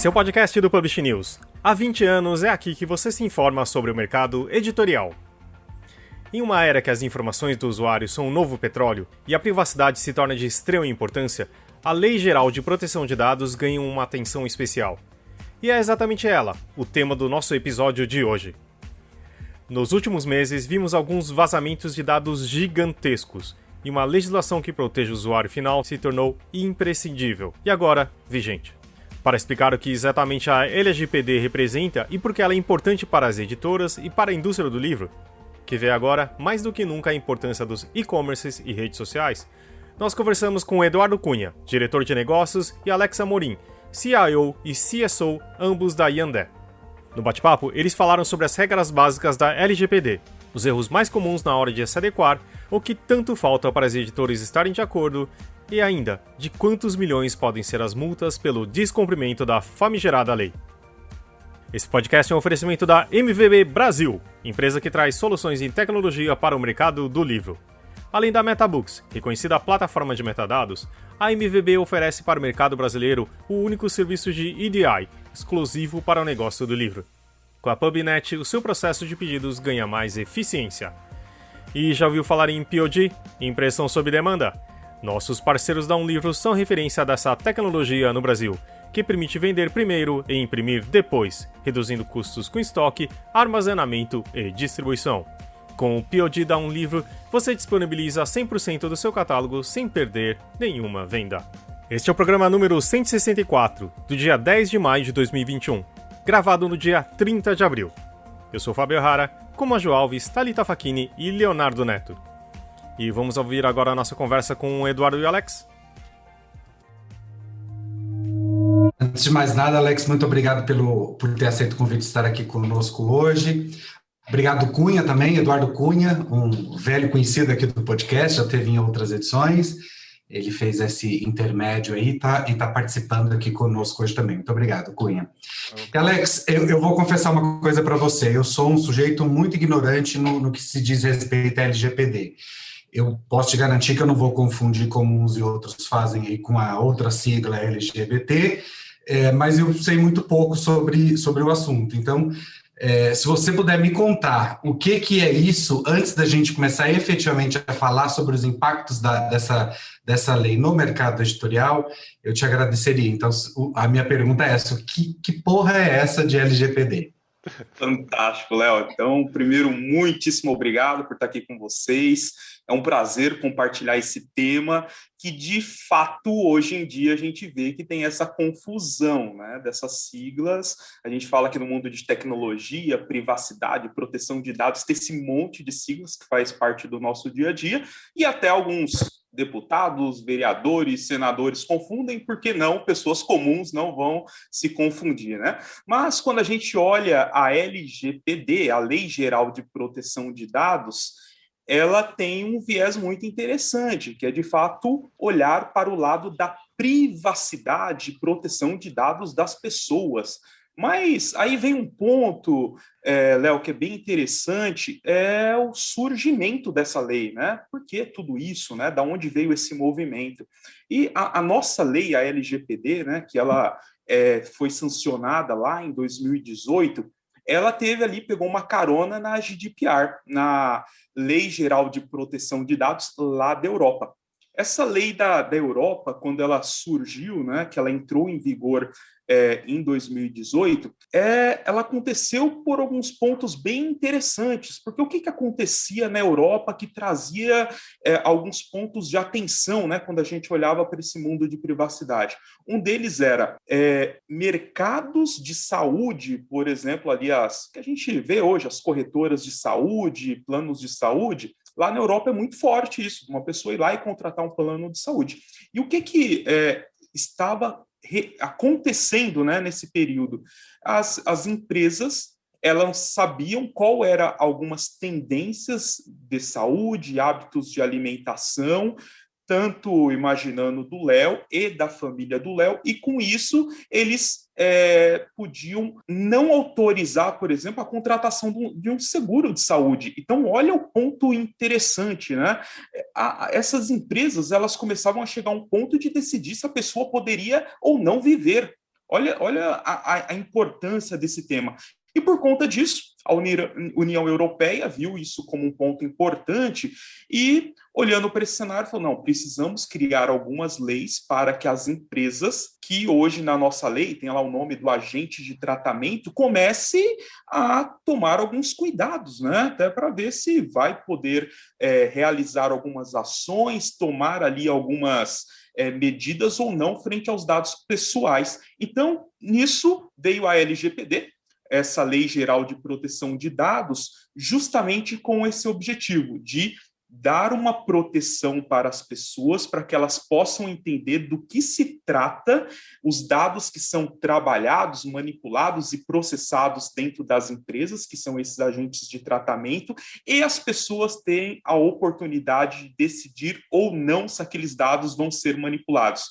Esse é o podcast do Publish News. Há 20 anos é aqui que você se informa sobre o mercado editorial. Em uma era que as informações do usuário são um novo petróleo e a privacidade se torna de extrema importância, a Lei Geral de Proteção de Dados ganha uma atenção especial. E é exatamente ela, o tema do nosso episódio de hoje. Nos últimos meses, vimos alguns vazamentos de dados gigantescos, e uma legislação que proteja o usuário final se tornou imprescindível, e agora, vigente. Para explicar o que exatamente a LGPD representa e por que ela é importante para as editoras e para a indústria do livro, que vê agora, mais do que nunca, a importância dos e-commerces e redes sociais, nós conversamos com Eduardo Cunha, diretor de negócios, e Alex Amorim, CIO e CSO, ambos da Yandé. No bate-papo, eles falaram sobre as regras básicas da LGPD, os erros mais comuns na hora de se adequar, o que tanto falta para as editoras estarem de acordo, e ainda, de quantos milhões podem ser as multas pelo descumprimento da famigerada lei. Esse podcast é um oferecimento da MVB Brasil, empresa que traz soluções em tecnologia para o mercado do livro. Além da MetaBooks, reconhecida plataforma de metadados, a MVB oferece para o mercado brasileiro o único serviço de EDI, exclusivo para o negócio do livro. Com a PubNet, o seu processo de pedidos ganha mais eficiência. E já ouviu falar em POD, impressão sob demanda? Nossos parceiros da Livro são referência dessa tecnologia no Brasil, que permite vender primeiro e imprimir depois, reduzindo custos com estoque, armazenamento e distribuição. Com o POD da Livro, você disponibiliza 100% do seu catálogo sem perder nenhuma venda. Este é o programa número 164, do dia 10 de maio de 2021, gravado no dia 30 de abril. Eu sou Fábio Rara, com Maju Alves, Thalita Facchini e Leonardo Neto. E vamos ouvir agora a nossa conversa com o Eduardo e o Alex. Antes de mais nada, Alex, muito obrigado por ter aceito o convite de estar aqui conosco hoje. Obrigado, Cunha, também, Eduardo Cunha, um velho conhecido aqui do podcast, já teve em outras edições. Ele fez esse intermédio aí e tá participando aqui conosco hoje também. Muito obrigado, Cunha. E, Alex, eu vou confessar uma coisa para você. Eu sou um sujeito muito ignorante no que se diz respeito à LGPD. Eu posso te garantir que eu não vou confundir como uns e outros fazem aí com a outra sigla LGBT, mas eu sei muito pouco sobre o assunto. Então, se você puder me contar o que é isso, antes da gente começar efetivamente a falar sobre os impactos dessa lei no mercado editorial, eu te agradeceria. Então, a minha pergunta é essa: que porra é essa de LGPD? Fantástico, Léo. Então, primeiro, muitíssimo obrigado por estar aqui com vocês. É um prazer compartilhar esse tema que, de fato, hoje em dia a gente vê que tem essa confusão, né, dessas siglas. A gente fala que no mundo de tecnologia, privacidade, proteção de dados, tem esse monte de siglas que faz parte do nosso dia a dia e até alguns deputados, vereadores, senadores confundem, por que não? Pessoas comuns não vão se confundir, né? Mas quando a gente olha a LGPD, a Lei Geral de Proteção de Dados, ela tem um viés muito interessante, que é, de fato, olhar para o lado da privacidade e proteção de dados das pessoas. Mas aí vem um ponto, Léo, que é bem interessante, é o surgimento dessa lei, né? Por que tudo isso, né? Da onde veio esse movimento? E a nossa lei, a LGPD, né, que ela foi sancionada lá em 2018, ela pegou uma carona na GDPR, na Lei Geral de Proteção de Dados lá da Europa. Essa lei da Europa, quando ela surgiu, né, que ela entrou em vigor em 2018, ela aconteceu por alguns pontos bem interessantes, porque o que acontecia na Europa que trazia alguns pontos de atenção, né, quando a gente olhava para esse mundo de privacidade? Um deles era mercados de saúde, por exemplo, ali que a gente vê hoje, as corretoras de saúde, planos de saúde. Lá na Europa é muito forte isso, uma pessoa ir lá e contratar um plano de saúde. E o que estava acontecendo, né, nesse período? As empresas, elas sabiam qual eram algumas tendências de saúde, hábitos de alimentação, tanto imaginando do Léo e da família do Léo, e com isso eles podiam não autorizar, por exemplo, a contratação de um seguro de saúde. Então, olha o ponto interessante, né? Essas empresas, elas começavam a chegar a um ponto de decidir se a pessoa poderia ou não viver. Olha a importância desse tema. E por conta disso, a União Europeia viu isso como um ponto importante e, olhando para esse cenário, falou, não, precisamos criar algumas leis para que as empresas, que hoje na nossa lei tem lá o nome do agente de tratamento, comece a tomar alguns cuidados, né? Até para ver se vai poder realizar algumas ações, tomar ali algumas medidas ou não frente aos dados pessoais. Então, nisso veio a LGPD, essa Lei Geral de Proteção de Dados, justamente com esse objetivo de dar uma proteção para as pessoas, para que elas possam entender do que se trata os dados que são trabalhados, manipulados e processados dentro das empresas, que são esses agentes de tratamento, e as pessoas têm a oportunidade de decidir ou não se aqueles dados vão ser manipulados.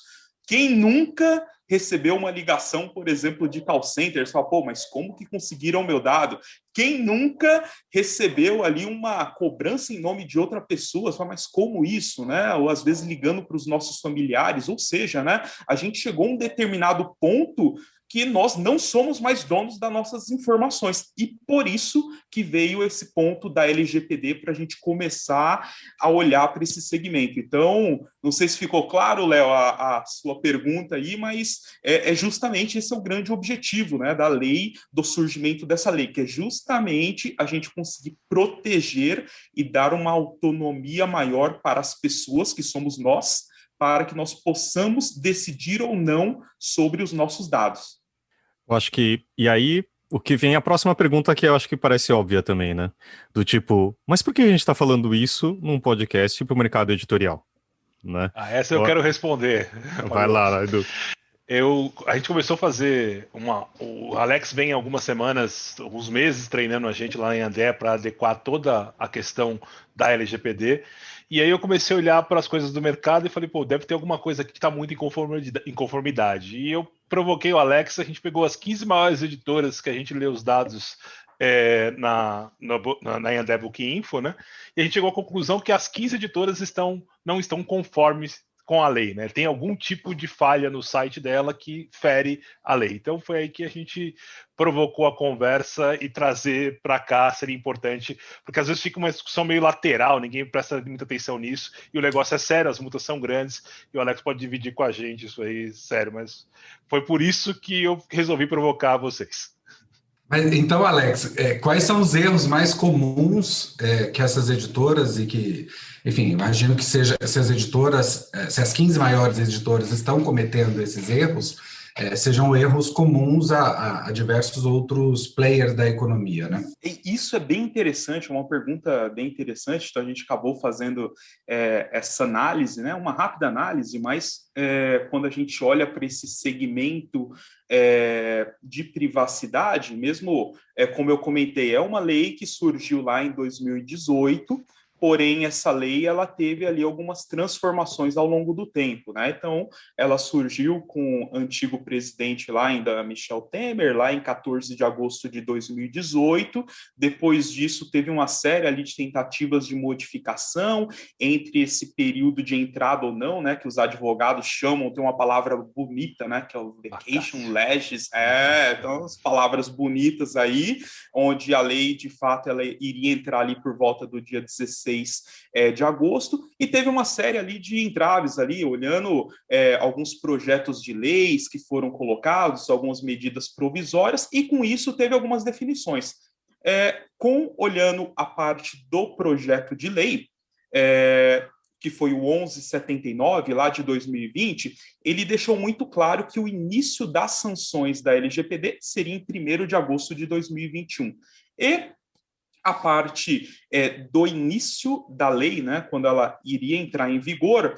Quem nunca recebeu uma ligação, por exemplo, de call center, fala, pô, mas como que conseguiram o meu dado? Quem nunca recebeu ali uma cobrança em nome de outra pessoa, fala, mas como isso, né? Ou às vezes ligando para os nossos familiares, ou seja, né? A gente chegou a um determinado ponto que nós não somos mais donos das nossas informações. E por isso que veio esse ponto da LGPD para a gente começar a olhar para esse segmento. Então, não sei se ficou claro, Léo, a sua pergunta aí, mas justamente esse é o grande objetivo, né, da lei, do surgimento dessa lei, que é justamente a gente conseguir proteger e dar uma autonomia maior para as pessoas, que somos nós, para que nós possamos decidir ou não sobre os nossos dados. Eu acho que. E aí, o que vem a próxima pergunta que eu acho que parece óbvia também, né? Do tipo, mas por que a gente está falando isso num podcast para o mercado editorial? Né? Essa eu quero responder. Vai lá, Edu. A gente começou a fazer o Alex vem algumas semanas, alguns meses treinando a gente lá em André para adequar toda a questão da LGPD. E aí eu comecei a olhar para as coisas do mercado e falei, pô, deve ter alguma coisa aqui que está muito em conformidade. E eu provoquei o Alex, a gente pegou as 15 maiores editoras que a gente lê os dados na André Book Info, né? E a gente chegou à conclusão que as 15 editoras não estão conformes com a lei, né? Tem algum tipo de falha no site dela que fere a lei. Então foi aí que a gente provocou a conversa e trazer para cá seria importante, porque às vezes fica uma discussão meio lateral, ninguém presta muita atenção nisso, e o negócio é sério, as multas são grandes, e o Alex pode dividir com a gente isso aí, sério, mas foi por isso que eu resolvi provocar vocês. Mas, então, Alex, quais são os erros mais comuns que essas editoras e que, enfim, imagino que seja, se as editoras, se as 15 maiores editoras estão cometendo esses erros, sejam erros comuns a diversos outros players da economia, né? E isso é bem interessante, uma pergunta bem interessante, então a gente acabou fazendo essa análise, né? Uma rápida análise, mas quando a gente olha para esse segmento de privacidade, mesmo como eu comentei, é uma lei que surgiu lá em 2018, porém, essa lei ela teve ali algumas transformações ao longo do tempo, né? Então, ela surgiu com o antigo presidente lá ainda, Michel Temer, lá em 14 de agosto de 2018. Depois disso, teve uma série ali de tentativas de modificação entre esse período de entrada ou não, né? Que os advogados chamam, tem uma palavra bonita, né? Que é o vacation legis. Então, as palavras bonitas aí, onde a lei, de fato, ela iria entrar ali por volta do dia 16 de agosto, e teve uma série ali de entraves ali, olhando alguns projetos de leis que foram colocados, algumas medidas provisórias, e com isso teve algumas definições. Olhando a parte do projeto de lei, que foi o 1179, lá de 2020, ele deixou muito claro que o início das sanções da LGPD seria em 1º de agosto de 2021. E a parte do início da lei, né, quando ela iria entrar em vigor,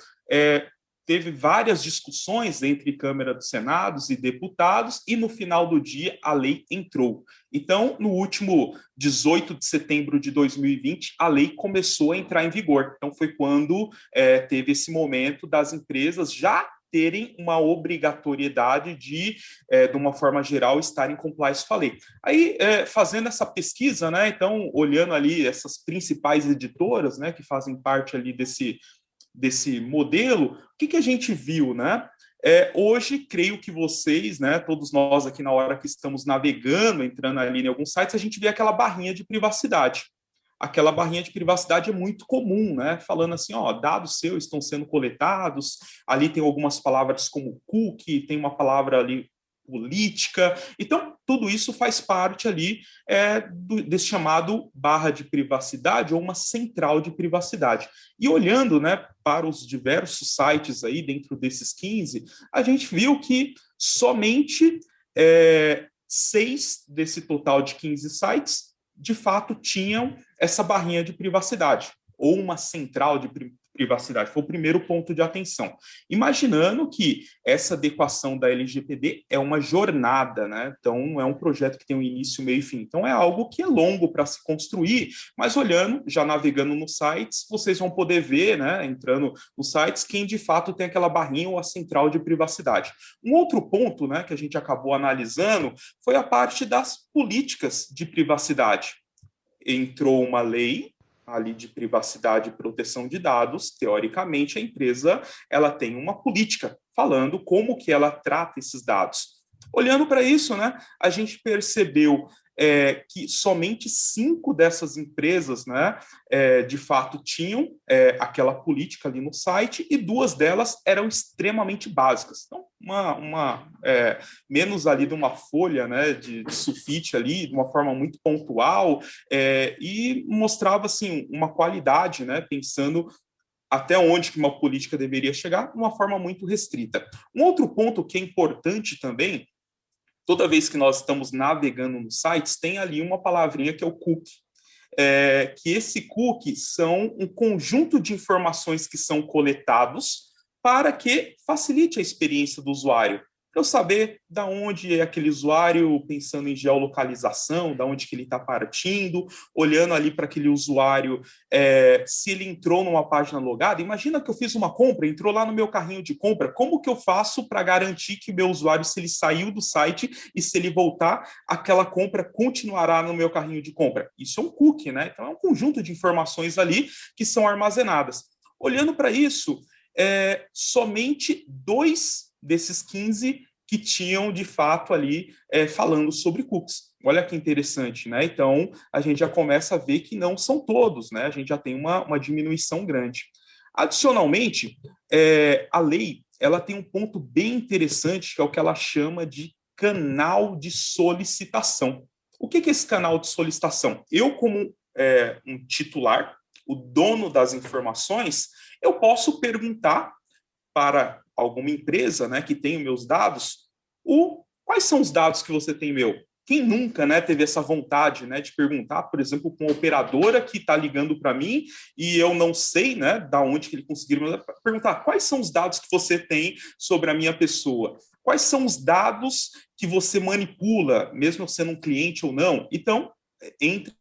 teve várias discussões entre Câmara dos Senados e deputados, e no final do dia a lei entrou. Então, no último 18 de setembro de 2020, a lei começou a entrar em vigor. Então, foi quando teve esse momento das empresas já terem uma obrigatoriedade de uma forma geral, estar em compliance com a lei. Aí, fazendo essa pesquisa, né, então, olhando ali essas principais editoras, né, que fazem parte ali desse modelo, o que a gente viu, né? Hoje, creio que vocês, né, todos nós aqui na hora que estamos navegando, entrando ali em alguns sites, a gente vê aquela barrinha de privacidade. Aquela barrinha de privacidade é muito comum, né? Falando assim, ó, dados seus estão sendo coletados, ali tem algumas palavras como cookie, tem uma palavra ali política. Então, tudo isso faz parte ali desse chamado barra de privacidade ou uma central de privacidade. E olhando, né, para os diversos sites aí dentro desses 15, a gente viu que somente 6 desse total de 15 sites de fato tinham essa barrinha de privacidade, ou uma central de privacidade. Foi o primeiro ponto de atenção. Imaginando que essa adequação da LGPD é uma jornada, né? Então, é um projeto que tem um início, meio e fim. Então, é algo que é longo para se construir, mas olhando, já navegando nos sites, vocês vão poder ver, né, entrando nos sites, quem de fato tem aquela barrinha ou a central de privacidade. Um outro ponto, né, que a gente acabou analisando foi a parte das políticas de privacidade. Entrou uma lei ali de privacidade e proteção de dados. Teoricamente, a empresa ela tem uma política falando como que ela trata esses dados. Olhando para isso, né, a gente percebeu que somente 5 dessas empresas, né, de fato tinham aquela política ali no site, e 2 delas eram extremamente básicas. Então, menos ali de uma folha, né, de sulfite ali, de uma forma muito pontual, e mostrava assim uma qualidade, né, pensando até onde que uma política deveria chegar, de uma forma muito restrita. Um outro ponto que é importante também, toda vez que nós estamos navegando nos sites, tem ali uma palavrinha que é o cookie. Que esse cookie são um conjunto de informações que são coletados para que facilite a experiência do usuário. Para eu saber da onde é aquele usuário, pensando em geolocalização, da onde que ele está partindo, olhando ali para aquele usuário, se ele entrou numa página logada. Imagina que eu fiz uma compra, entrou lá no meu carrinho de compra, como que eu faço para garantir que o meu usuário, se ele saiu do site e se ele voltar, aquela compra continuará no meu carrinho de compra? Isso é um cookie, né? Então é um conjunto de informações ali que são armazenadas. Olhando para isso, somente 2 desses 15 que tinham, de fato, ali falando sobre cookies. Olha que interessante, né? Então, a gente já começa a ver que não são todos, né? A gente já tem uma diminuição grande. Adicionalmente, a lei, ela tem um ponto bem interessante, que é o que ela chama de canal de solicitação. O que é esse canal de solicitação? Eu, como um titular, o dono das informações, eu posso perguntar para alguma empresa, né, que tem os meus dados, quais são os dados que você tem meu? Quem nunca, né, teve essa vontade, né, de perguntar, por exemplo, com uma operadora que está ligando para mim e eu não sei, né, da onde que ele conseguiu perguntar quais são os dados que você tem sobre a minha pessoa? Quais são os dados que você manipula, mesmo eu sendo um cliente ou não? Então, entre a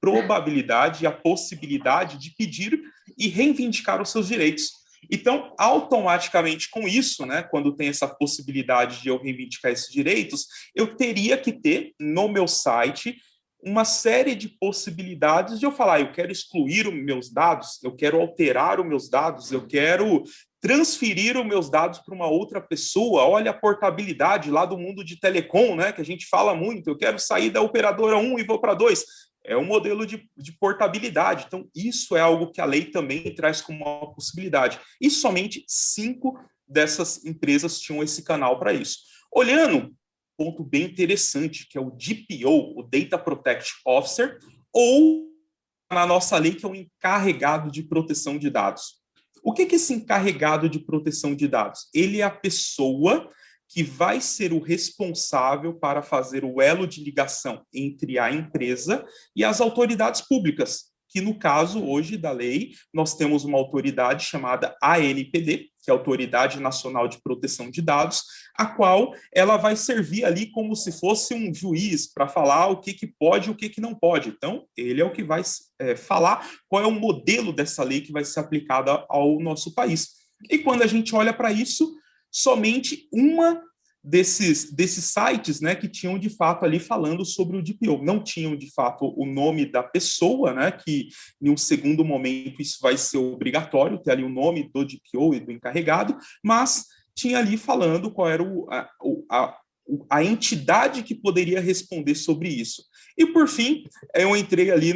probabilidade e a possibilidade de pedir e reivindicar os seus direitos. Então, automaticamente com isso, né, quando tem essa possibilidade de eu reivindicar esses direitos, eu teria que ter no meu site uma série de possibilidades de eu falar, eu quero excluir os meus dados, eu quero alterar os meus dados, eu quero transferir os meus dados para uma outra pessoa. Olha a portabilidade lá do mundo de telecom, né, que a gente fala muito, eu quero sair da operadora 1 e vou para 2. É um modelo de portabilidade. Então, isso é algo que a lei também traz como uma possibilidade. E somente 5 dessas empresas tinham esse canal para isso. Olhando, ponto bem interessante, que é o DPO, o Data Protection Officer, ou na nossa lei, que é o encarregado de proteção de dados. O que é esse encarregado de proteção de dados? Ele é a pessoa que vai ser o responsável para fazer o elo de ligação entre a empresa e as autoridades públicas, que no caso, hoje, da lei, nós temos uma autoridade chamada ANPD, que é a Autoridade Nacional de Proteção de Dados, a qual ela vai servir ali como se fosse um juiz para falar o que pode e o que não pode. Então, ele é o que vai falar qual é o modelo dessa lei que vai ser aplicada ao nosso país. E quando a gente olha para isso, somente uma desses sites, né, que tinham de fato ali falando sobre o DPO. Não tinham de fato o nome da pessoa, né, que em um segundo momento isso vai ser obrigatório, ter ali o nome do DPO e do encarregado, mas tinha ali falando qual era a entidade que poderia responder sobre isso. E, por fim, eu entrei ali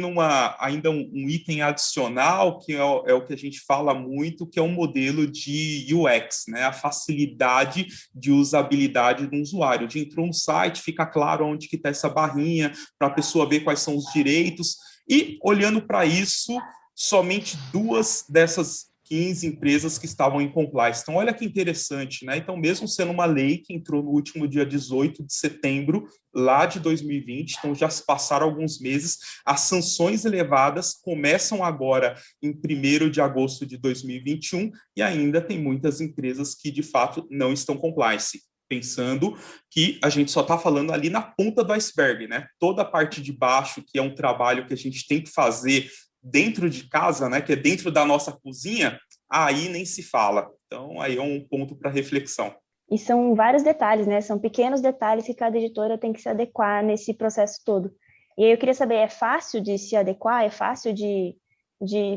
ainda um item adicional, que é o que a gente fala muito, que é um modelo de UX, né? A facilidade de usabilidade do usuário. De entrou no site, fica claro onde que está essa barrinha, para a pessoa ver quais são os direitos. E, olhando para isso, somente 2 dessas 15 empresas que estavam em compliance. Então, olha que interessante, né? Então, mesmo sendo uma lei que entrou no último dia 18 de setembro, lá de 2020, então já se passaram alguns meses, as sanções elevadas começam agora em 1º de agosto de 2021 e ainda tem muitas empresas que, de fato, não estão compliance. Pensando que a gente só está falando ali na ponta do iceberg, né? Toda a parte de baixo, que é um trabalho que a gente tem que fazer dentro de casa, né, que é dentro da nossa cozinha, aí nem se fala. Então, aí é um ponto para reflexão. E são vários detalhes, né? São pequenos detalhes que cada editora tem que se adequar nesse processo todo. E aí eu queria saber, é fácil de se adequar? É fácil de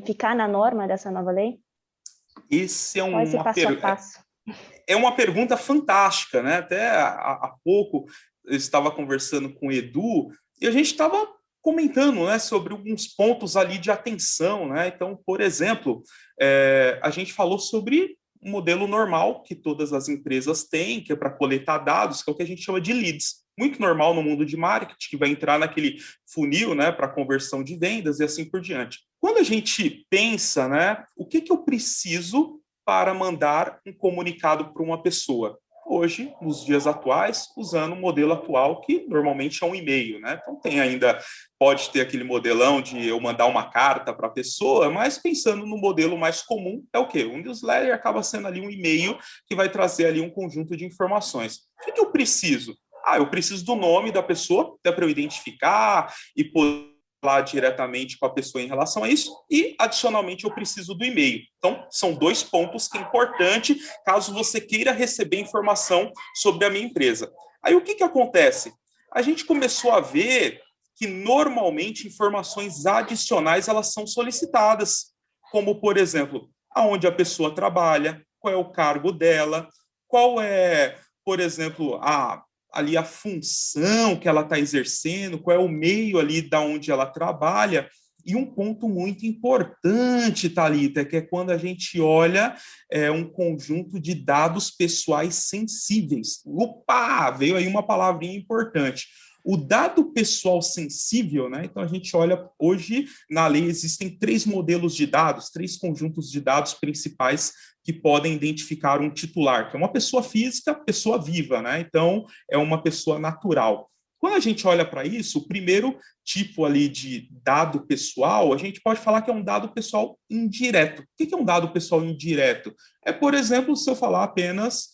ficar na norma dessa nova lei? Esse é Qual é esse passo a passo? É uma pergunta fantástica, né? Até há pouco eu estava conversando com o Edu e a gente estava comentando, né, sobre alguns pontos ali de atenção, né? Então, por exemplo, a gente falou sobre um modelo normal que todas as empresas têm, que é para coletar dados, que é o que a gente chama de leads. Muito normal no mundo de marketing, que vai entrar naquele funil, né, para conversão de vendas e assim por diante. Quando a gente pensa, né, o que eu preciso para mandar um comunicado para uma pessoa? Hoje, nos dias atuais, usando o modelo atual, que normalmente é um e-mail, né? Então, pode ter aquele modelão de eu mandar uma carta para a pessoa, mas pensando no modelo mais comum, é o quê? Um newsletter acaba sendo ali um e-mail que vai trazer ali um conjunto de informações. O que eu preciso? Eu preciso do nome da pessoa, até para eu identificar e poder falar diretamente com a pessoa em relação a isso, e, adicionalmente, eu preciso do e-mail. Então, são 2 pontos que é importante caso você queira receber informação sobre a minha empresa. Aí, o que acontece? A gente começou a ver que, normalmente, informações adicionais elas são solicitadas, como, por exemplo, aonde a pessoa trabalha, qual é o cargo dela, qual é, por exemplo, ali a função que ela está exercendo, qual é o meio ali da onde ela trabalha. E um ponto muito importante, Thalita, que é quando a gente olha um conjunto de dados pessoais sensíveis. Opa! Veio aí uma palavrinha importante. O dado pessoal sensível, né? Então a gente olha, hoje na lei existem 3 modelos de dados, 3 conjuntos de dados principais que podem identificar um titular, que é uma pessoa física, pessoa viva, né? Então é uma pessoa natural. Quando a gente olha para isso, o primeiro tipo ali de dado pessoal, a gente pode falar que é um dado pessoal indireto. O que é um dado pessoal indireto? É, por exemplo, se eu falar apenas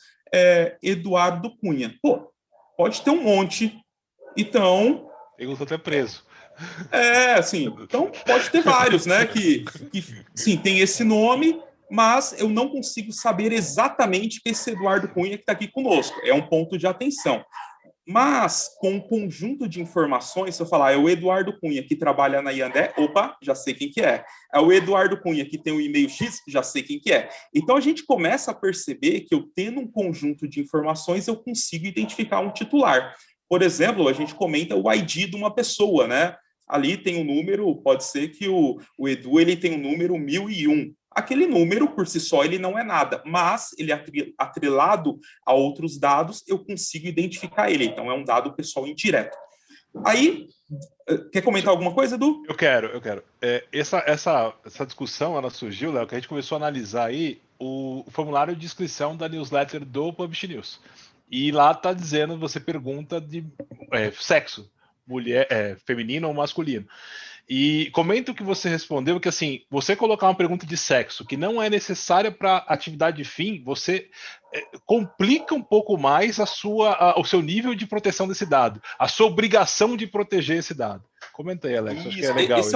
Eduardo Cunha. Pode ter um monte. Então... Eu estou até preso. Assim, então pode ter vários, né, que sim, tem esse nome, mas eu não consigo saber exatamente que esse Eduardo Cunha que está aqui conosco. É um ponto de atenção. Mas, com um conjunto de informações, se eu falar, é o Eduardo Cunha que trabalha na Iandé, opa, já sei quem que é. É o Eduardo Cunha que tem o e-mail X, já sei quem que é. Então, a gente começa a perceber que eu tendo um conjunto de informações, eu consigo identificar um titular. Por exemplo, a gente comenta o ID de uma pessoa, né? Ali tem um número, pode ser que o Edu ele tem o número 1001. Aquele número, por si só, ele não é nada, mas ele é atrelado a outros dados, eu consigo identificar ele. Então, é um dado pessoal indireto. Aí, quer comentar alguma coisa, Edu? Eu quero. Essa discussão, ela surgiu, Léo, que a gente começou a analisar aí o formulário de inscrição da newsletter do Publish News. E lá está dizendo, você pergunta de sexo, mulher, feminino ou masculino. E comenta o que você respondeu, que assim, você colocar uma pergunta de sexo que não é necessária para atividade de fim, você complica um pouco mais o seu nível de proteção desse dado, a sua obrigação de proteger esse dado. Comenta aí, Alex, acho que é legal esse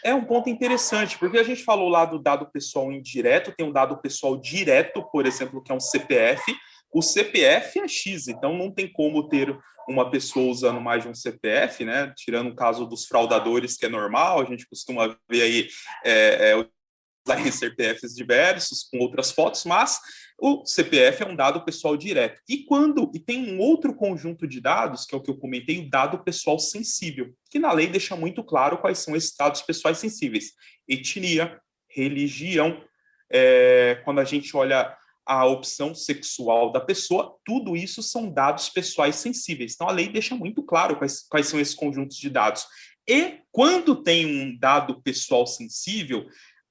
é um ponto interessante, porque a gente falou lá do dado pessoal indireto, tem um dado pessoal direto, por exemplo, que é um CPF. O CPF é X, então não tem como ter uma pessoa usando mais de um CPF, né? Tirando o caso dos fraudadores, que é normal, a gente costuma ver aí em CPFs diversos, com outras fotos, mas o CPF é um dado pessoal direto. E tem um outro conjunto de dados, que é o que eu comentei, o dado pessoal sensível, que na lei deixa muito claro quais são esses dados pessoais sensíveis. Etnia, religião, quando a gente olha a opção sexual da pessoa, tudo isso são dados pessoais sensíveis. Então, a lei deixa muito claro quais são esses conjuntos de dados. E quando tem um dado pessoal sensível,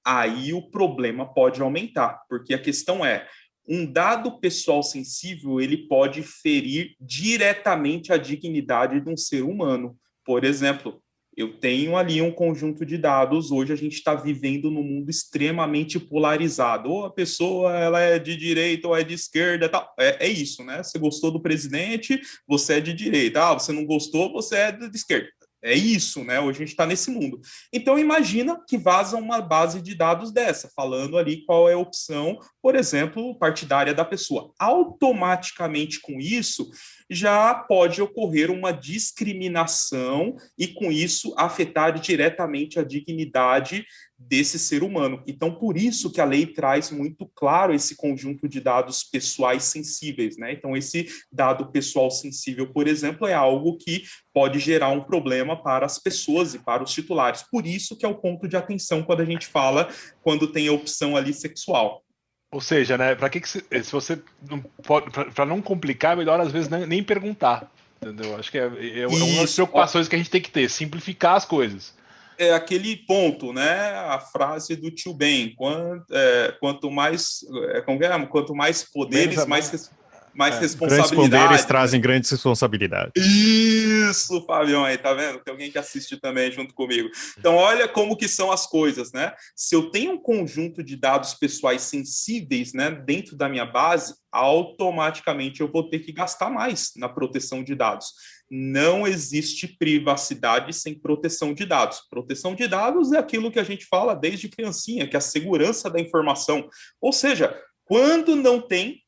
aí o problema pode aumentar, porque a questão é, um dado pessoal sensível, ele pode ferir diretamente a dignidade de um ser humano. Por exemplo, eu tenho ali um conjunto de dados, hoje a gente está vivendo num mundo extremamente polarizado, ou a pessoa ela é de direita ou é de esquerda, tal. É isso, né? Você gostou do presidente, você é de direita, você não gostou, você é de esquerda. É isso, né? Hoje a gente está nesse mundo. Então, imagina que vaza uma base de dados dessa, falando ali qual é a opção, por exemplo, partidária da pessoa. Automaticamente, com isso, já pode ocorrer uma discriminação e, com isso, afetar diretamente a dignidade desse ser humano. Então, por isso que a lei traz muito claro esse conjunto de dados pessoais sensíveis, né? Então, esse dado pessoal sensível, por exemplo, é algo que pode gerar um problema para as pessoas e para os titulares. Por isso que é o ponto de atenção quando a gente fala, quando tem a opção ali sexual. Ou seja, né, se você não pode, para não complicar, é melhor às vezes nem perguntar, entendeu? Acho que é uma das preocupações que a gente tem que ter, simplificar as coisas. É aquele ponto, né? A frase do tio Ben, quanto mais poderes, mais responsabilidade. Grandes poderes né? trazem grandes responsabilidades. Isso, Fabião, aí, tá vendo? Tem alguém que assiste também junto comigo. Então, olha como que são as coisas, né? Se eu tenho um conjunto de dados pessoais sensíveis, né, dentro da minha base, automaticamente eu vou ter que gastar mais na proteção de dados. Não existe privacidade sem proteção de dados. Proteção de dados é aquilo que a gente fala desde criancinha, que é a segurança da informação. Ou seja, quando não tem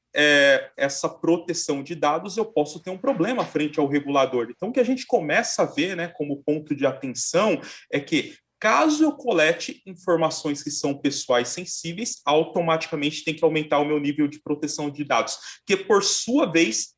essa proteção de dados, eu posso ter um problema frente ao regulador. Então, o que a gente começa a ver, né, como ponto de atenção é que, caso eu colete informações que são pessoais sensíveis, automaticamente tem que aumentar o meu nível de proteção de dados, que, por sua vez,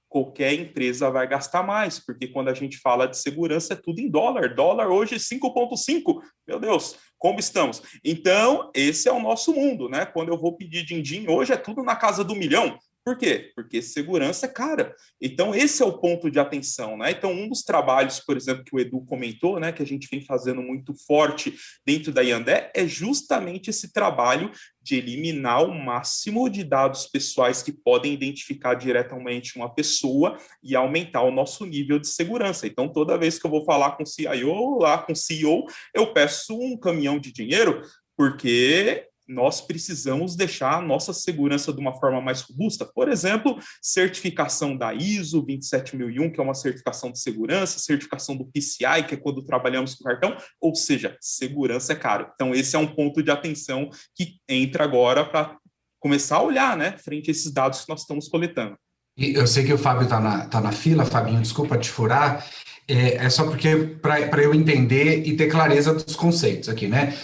qualquer empresa vai gastar mais, porque quando a gente fala de segurança é tudo em dólar. Dólar hoje 5,5. Meu Deus, como estamos? Então, esse é o nosso mundo, né? Quando eu vou pedir din-din, hoje é tudo na casa do 1 milhão. Por quê? Porque segurança é cara. Então, esse é o ponto de atenção, né? Então, um dos trabalhos, por exemplo, que o Edu comentou, né, que a gente vem fazendo muito forte dentro da Yandé, é justamente esse trabalho de eliminar o máximo de dados pessoais que podem identificar diretamente uma pessoa e aumentar o nosso nível de segurança. Então, toda vez que eu vou falar com o CIO, lá com o CEO, eu peço um caminhão de dinheiro, porque nós precisamos deixar a nossa segurança de uma forma mais robusta. Por exemplo, certificação da ISO 27001, que é uma certificação de segurança, certificação do PCI, que é quando trabalhamos com cartão, ou seja, segurança é caro. Então, esse é um ponto de atenção que entra agora para começar a olhar, né, frente a esses dados que nós estamos coletando. E eu sei que o Fábio está na fila, Fabinho, desculpa te furar, é só porque para eu entender e ter clareza dos conceitos aqui, né?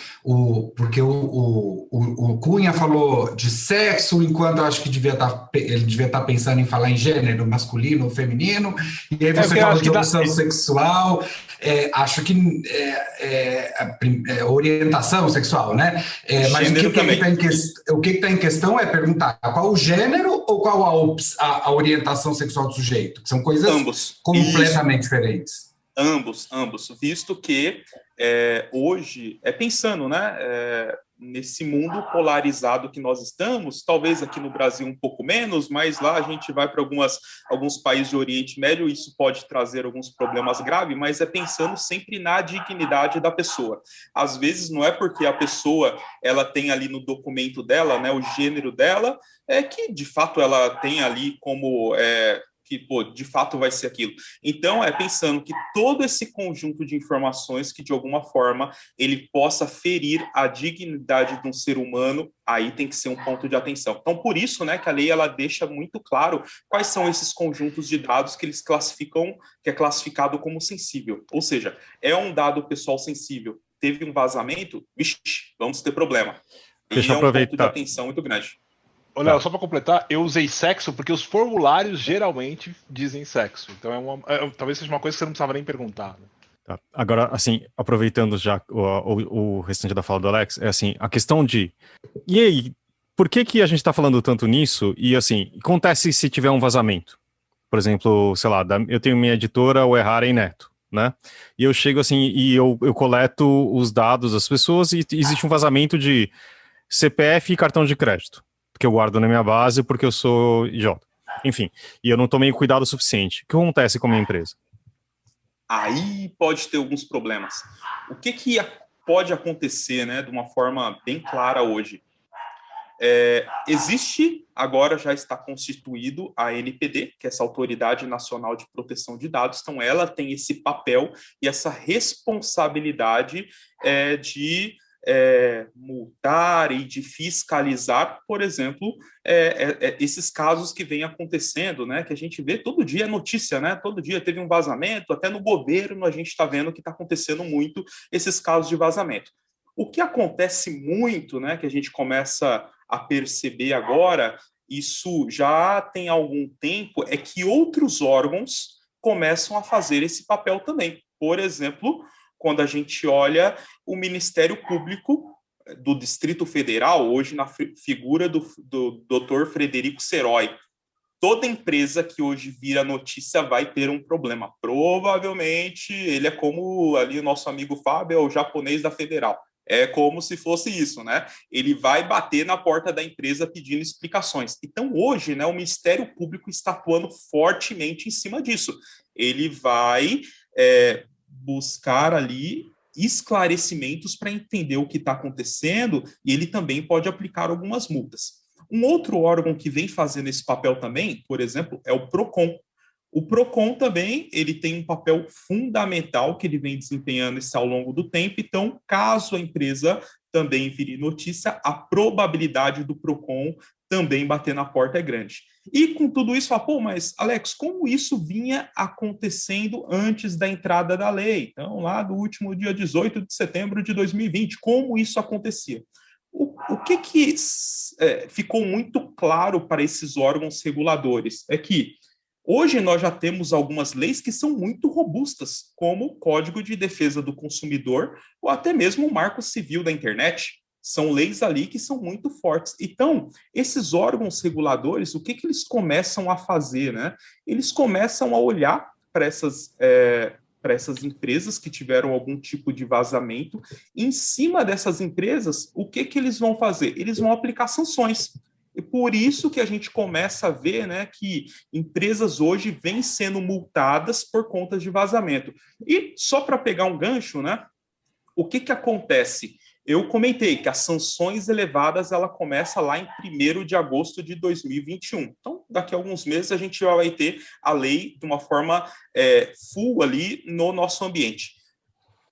Porque o Cunha falou de sexo, enquanto eu acho que ele devia estar pensando em falar em gênero masculino ou feminino, e aí você falou de opção sexual, acho que orientação sexual, né? Mas o que está em questão é perguntar qual o gênero ou qual a orientação sexual do sujeito, que são coisas completamente diferentes. Ambos, visto que hoje, pensando, né, nesse mundo polarizado que nós estamos, talvez aqui no Brasil um pouco menos, mas lá a gente vai para alguns países do Oriente Médio, isso pode trazer alguns problemas graves, mas pensando sempre na dignidade da pessoa. Às vezes não é porque a pessoa ela tem ali no documento dela, né, o gênero dela, que de fato ela tem ali como que, de fato vai ser aquilo. Então, pensando que todo esse conjunto de informações que, de alguma forma, ele possa ferir a dignidade de um ser humano, aí tem que ser um ponto de atenção. Então, por isso, né, que a lei ela deixa muito claro quais são esses conjuntos de dados que eles classificam, que é classificado como sensível. Ou seja, é um dado pessoal sensível. teve um vazamento, vixe, vamos ter problema. Deixa eu um aproveitar. ponto de atenção muito grande. Ô, Léo, só para completar, eu usei sexo porque os formulários geralmente dizem sexo. Então talvez seja uma coisa que você não precisava nem perguntar. Né? Tá. Agora, assim, aproveitando já o restante da fala do Alex, é assim, a questão de... E aí, por que a gente tá falando tanto nisso? E assim, acontece se tiver um vazamento? Por exemplo, sei lá, eu tenho minha editora, o Errara em Neto, né? E eu chego assim, e eu coleto os dados das pessoas e existe um vazamento de CPF e cartão de crédito, que eu guardo na minha base porque eu sou idiota. Enfim, e eu não tomei cuidado suficiente. O que acontece com a minha empresa? Aí pode ter alguns problemas. O que pode acontecer, né, de uma forma bem clara hoje? Existe, agora já está constituído a ANPD, que é essa Autoridade Nacional de Proteção de Dados, então ela tem esse papel e essa responsabilidade de multar e de fiscalizar, por exemplo, esses casos que vêm acontecendo, né, que a gente vê todo dia notícia, né, todo dia teve um vazamento, até no governo a gente está vendo que está acontecendo muito esses casos de vazamento. O que acontece muito, né, que a gente começa a perceber agora, isso já tem algum tempo, é que outros órgãos começam a fazer esse papel também. Por exemplo, quando a gente olha o Ministério Público do Distrito Federal, hoje na figura do Dr. Frederico Serói, toda empresa que hoje vira notícia vai ter um problema. Provavelmente ele é como ali o nosso amigo Fábio, é o japonês da Federal. É como se fosse isso, né? Ele vai bater na porta da empresa pedindo explicações. Então, hoje, né, o Ministério Público está atuando fortemente em cima disso. Ele vai buscar ali esclarecimentos para entender o que está acontecendo e ele também pode aplicar algumas multas. Um outro órgão que vem fazendo esse papel também, por exemplo, é o PROCON. O PROCON também, ele tem um papel fundamental que ele vem desempenhando isso ao longo do tempo, então, caso a empresa também vire notícia, a probabilidade do PROCON também bater na porta é grande. E com tudo isso, mas Alex, como isso vinha acontecendo antes da entrada da lei? Então, lá do último dia 18 de setembro de 2020, como isso acontecia? O que ficou muito claro para esses órgãos reguladores é que hoje nós já temos algumas leis que são muito robustas, como o Código de Defesa do Consumidor ou até mesmo o Marco Civil da Internet. São leis ali que são muito fortes. Então, esses órgãos reguladores, o que eles começam a fazer, né? Eles começam a olhar para essas empresas que tiveram algum tipo de vazamento. E em cima dessas empresas, o que eles vão fazer? Eles vão aplicar sanções. E por isso que a gente começa a ver, né, que empresas hoje vêm sendo multadas por conta de vazamento. E só para pegar um gancho, né, o que acontece? Eu comentei que as sanções elevadas ela começa lá em 1º de agosto de 2021. Então, daqui a alguns meses a gente já vai ter a lei de uma forma full ali no nosso ambiente.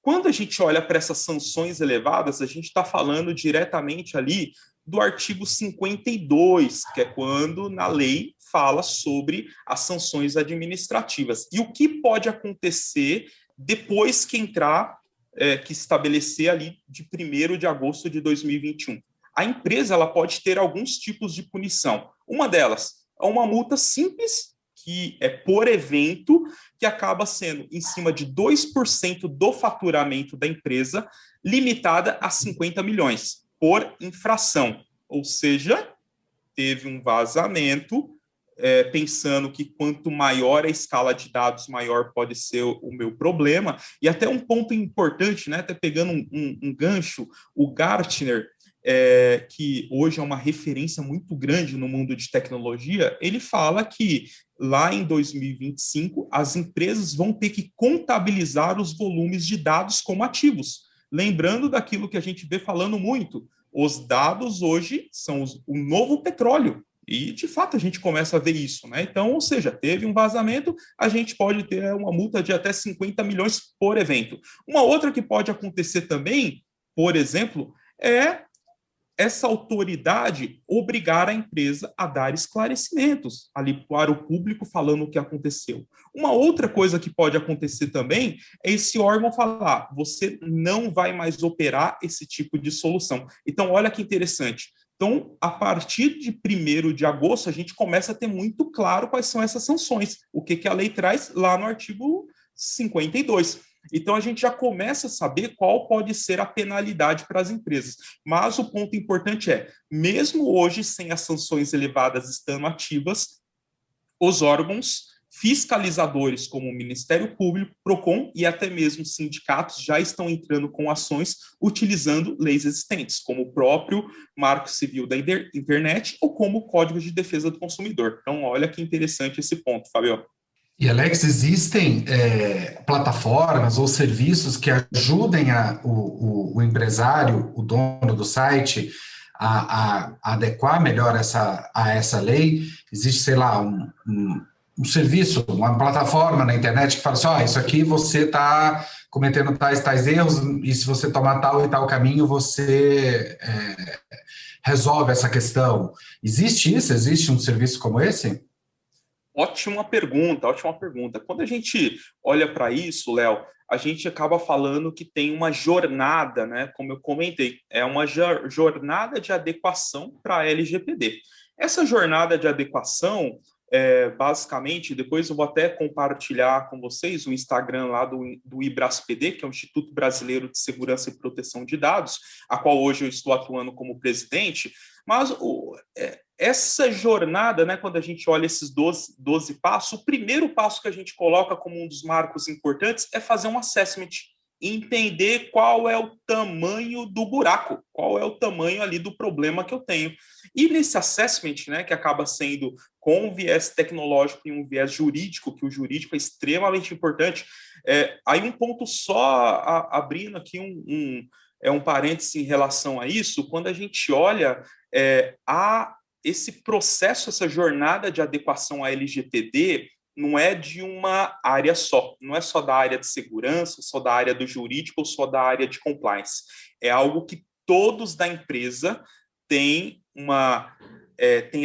Quando a gente olha para essas sanções elevadas, a gente está falando diretamente ali do artigo 52, que é quando na lei fala sobre as sanções administrativas. E o que pode acontecer depois que que estabelecer ali de 1º de agosto de 2021? A empresa ela pode ter alguns tipos de punição. Uma delas é uma multa simples, que é por evento, que acaba sendo em cima de 2% do faturamento da empresa, limitada a 50 milhões por infração. Ou seja, teve um vazamento, pensando que quanto maior a escala de dados, maior pode ser o meu problema. E até um ponto importante, né, até pegando um gancho, o Gartner, que hoje é uma referência muito grande no mundo de tecnologia, ele fala que lá em 2025 as empresas vão ter que contabilizar os volumes de dados como ativos. Lembrando daquilo que a gente vê falando muito, os dados hoje são o novo petróleo. E, de fato, a gente começa a ver isso, né? Então, ou seja, teve um vazamento, a gente pode ter uma multa de até 50 milhões por evento. Uma outra que pode acontecer também, por exemplo, é essa autoridade obrigar a empresa a dar esclarecimentos ali para o público falando o que aconteceu. Uma outra coisa que pode acontecer também é esse órgão falar, você não vai mais operar esse tipo de solução. Então, olha que interessante. Então, a partir de 1º de agosto, a gente começa a ter muito claro quais são essas sanções, o que a lei traz lá no artigo 52. Então, a gente já começa a saber qual pode ser a penalidade para as empresas. Mas o ponto importante é, mesmo hoje, sem as sanções elevadas estando ativas, os órgãos fiscalizadores, como o Ministério Público, PROCON e até mesmo sindicatos já estão entrando com ações utilizando leis existentes, como o próprio Marco Civil da Internet ou como o Código de Defesa do Consumidor. Então, olha que interessante esse ponto, Fabio. E, Alex, existem plataformas ou serviços que ajudem o empresário, o dono do site, a adequar melhor a essa lei? Existe, sei lá, um serviço, uma plataforma na internet que fala assim, isso aqui você está cometendo tais erros, e se você tomar tal e tal caminho, você resolve essa questão. Existe isso? Existe um serviço como esse? Ótima pergunta, ótima pergunta. Quando a gente olha para isso, Léo, a gente acaba falando que tem uma jornada, né? Como eu comentei, é uma jornada de adequação para a LGPD. Essa jornada de adequação, basicamente, depois eu vou até compartilhar com vocês o Instagram lá do IBRASPD, que é o Instituto Brasileiro de Segurança e Proteção de Dados, a qual hoje eu estou atuando como presidente, mas essa jornada, né, quando a gente olha esses 12 passos, o primeiro passo que a gente coloca como um dos marcos importantes é fazer um assessment, entender qual é o tamanho do buraco, qual é o tamanho ali do problema que eu tenho. E nesse assessment, né, que acaba sendo com um viés tecnológico e um viés jurídico, que o jurídico é extremamente importante, aí um ponto só, abrindo aqui um parêntese em relação a isso, quando a gente olha esse processo, essa jornada de adequação à LGPD, não é de uma área só, não é só da área de segurança, só da área do jurídico ou só da área de compliance. É algo que todos da empresa têm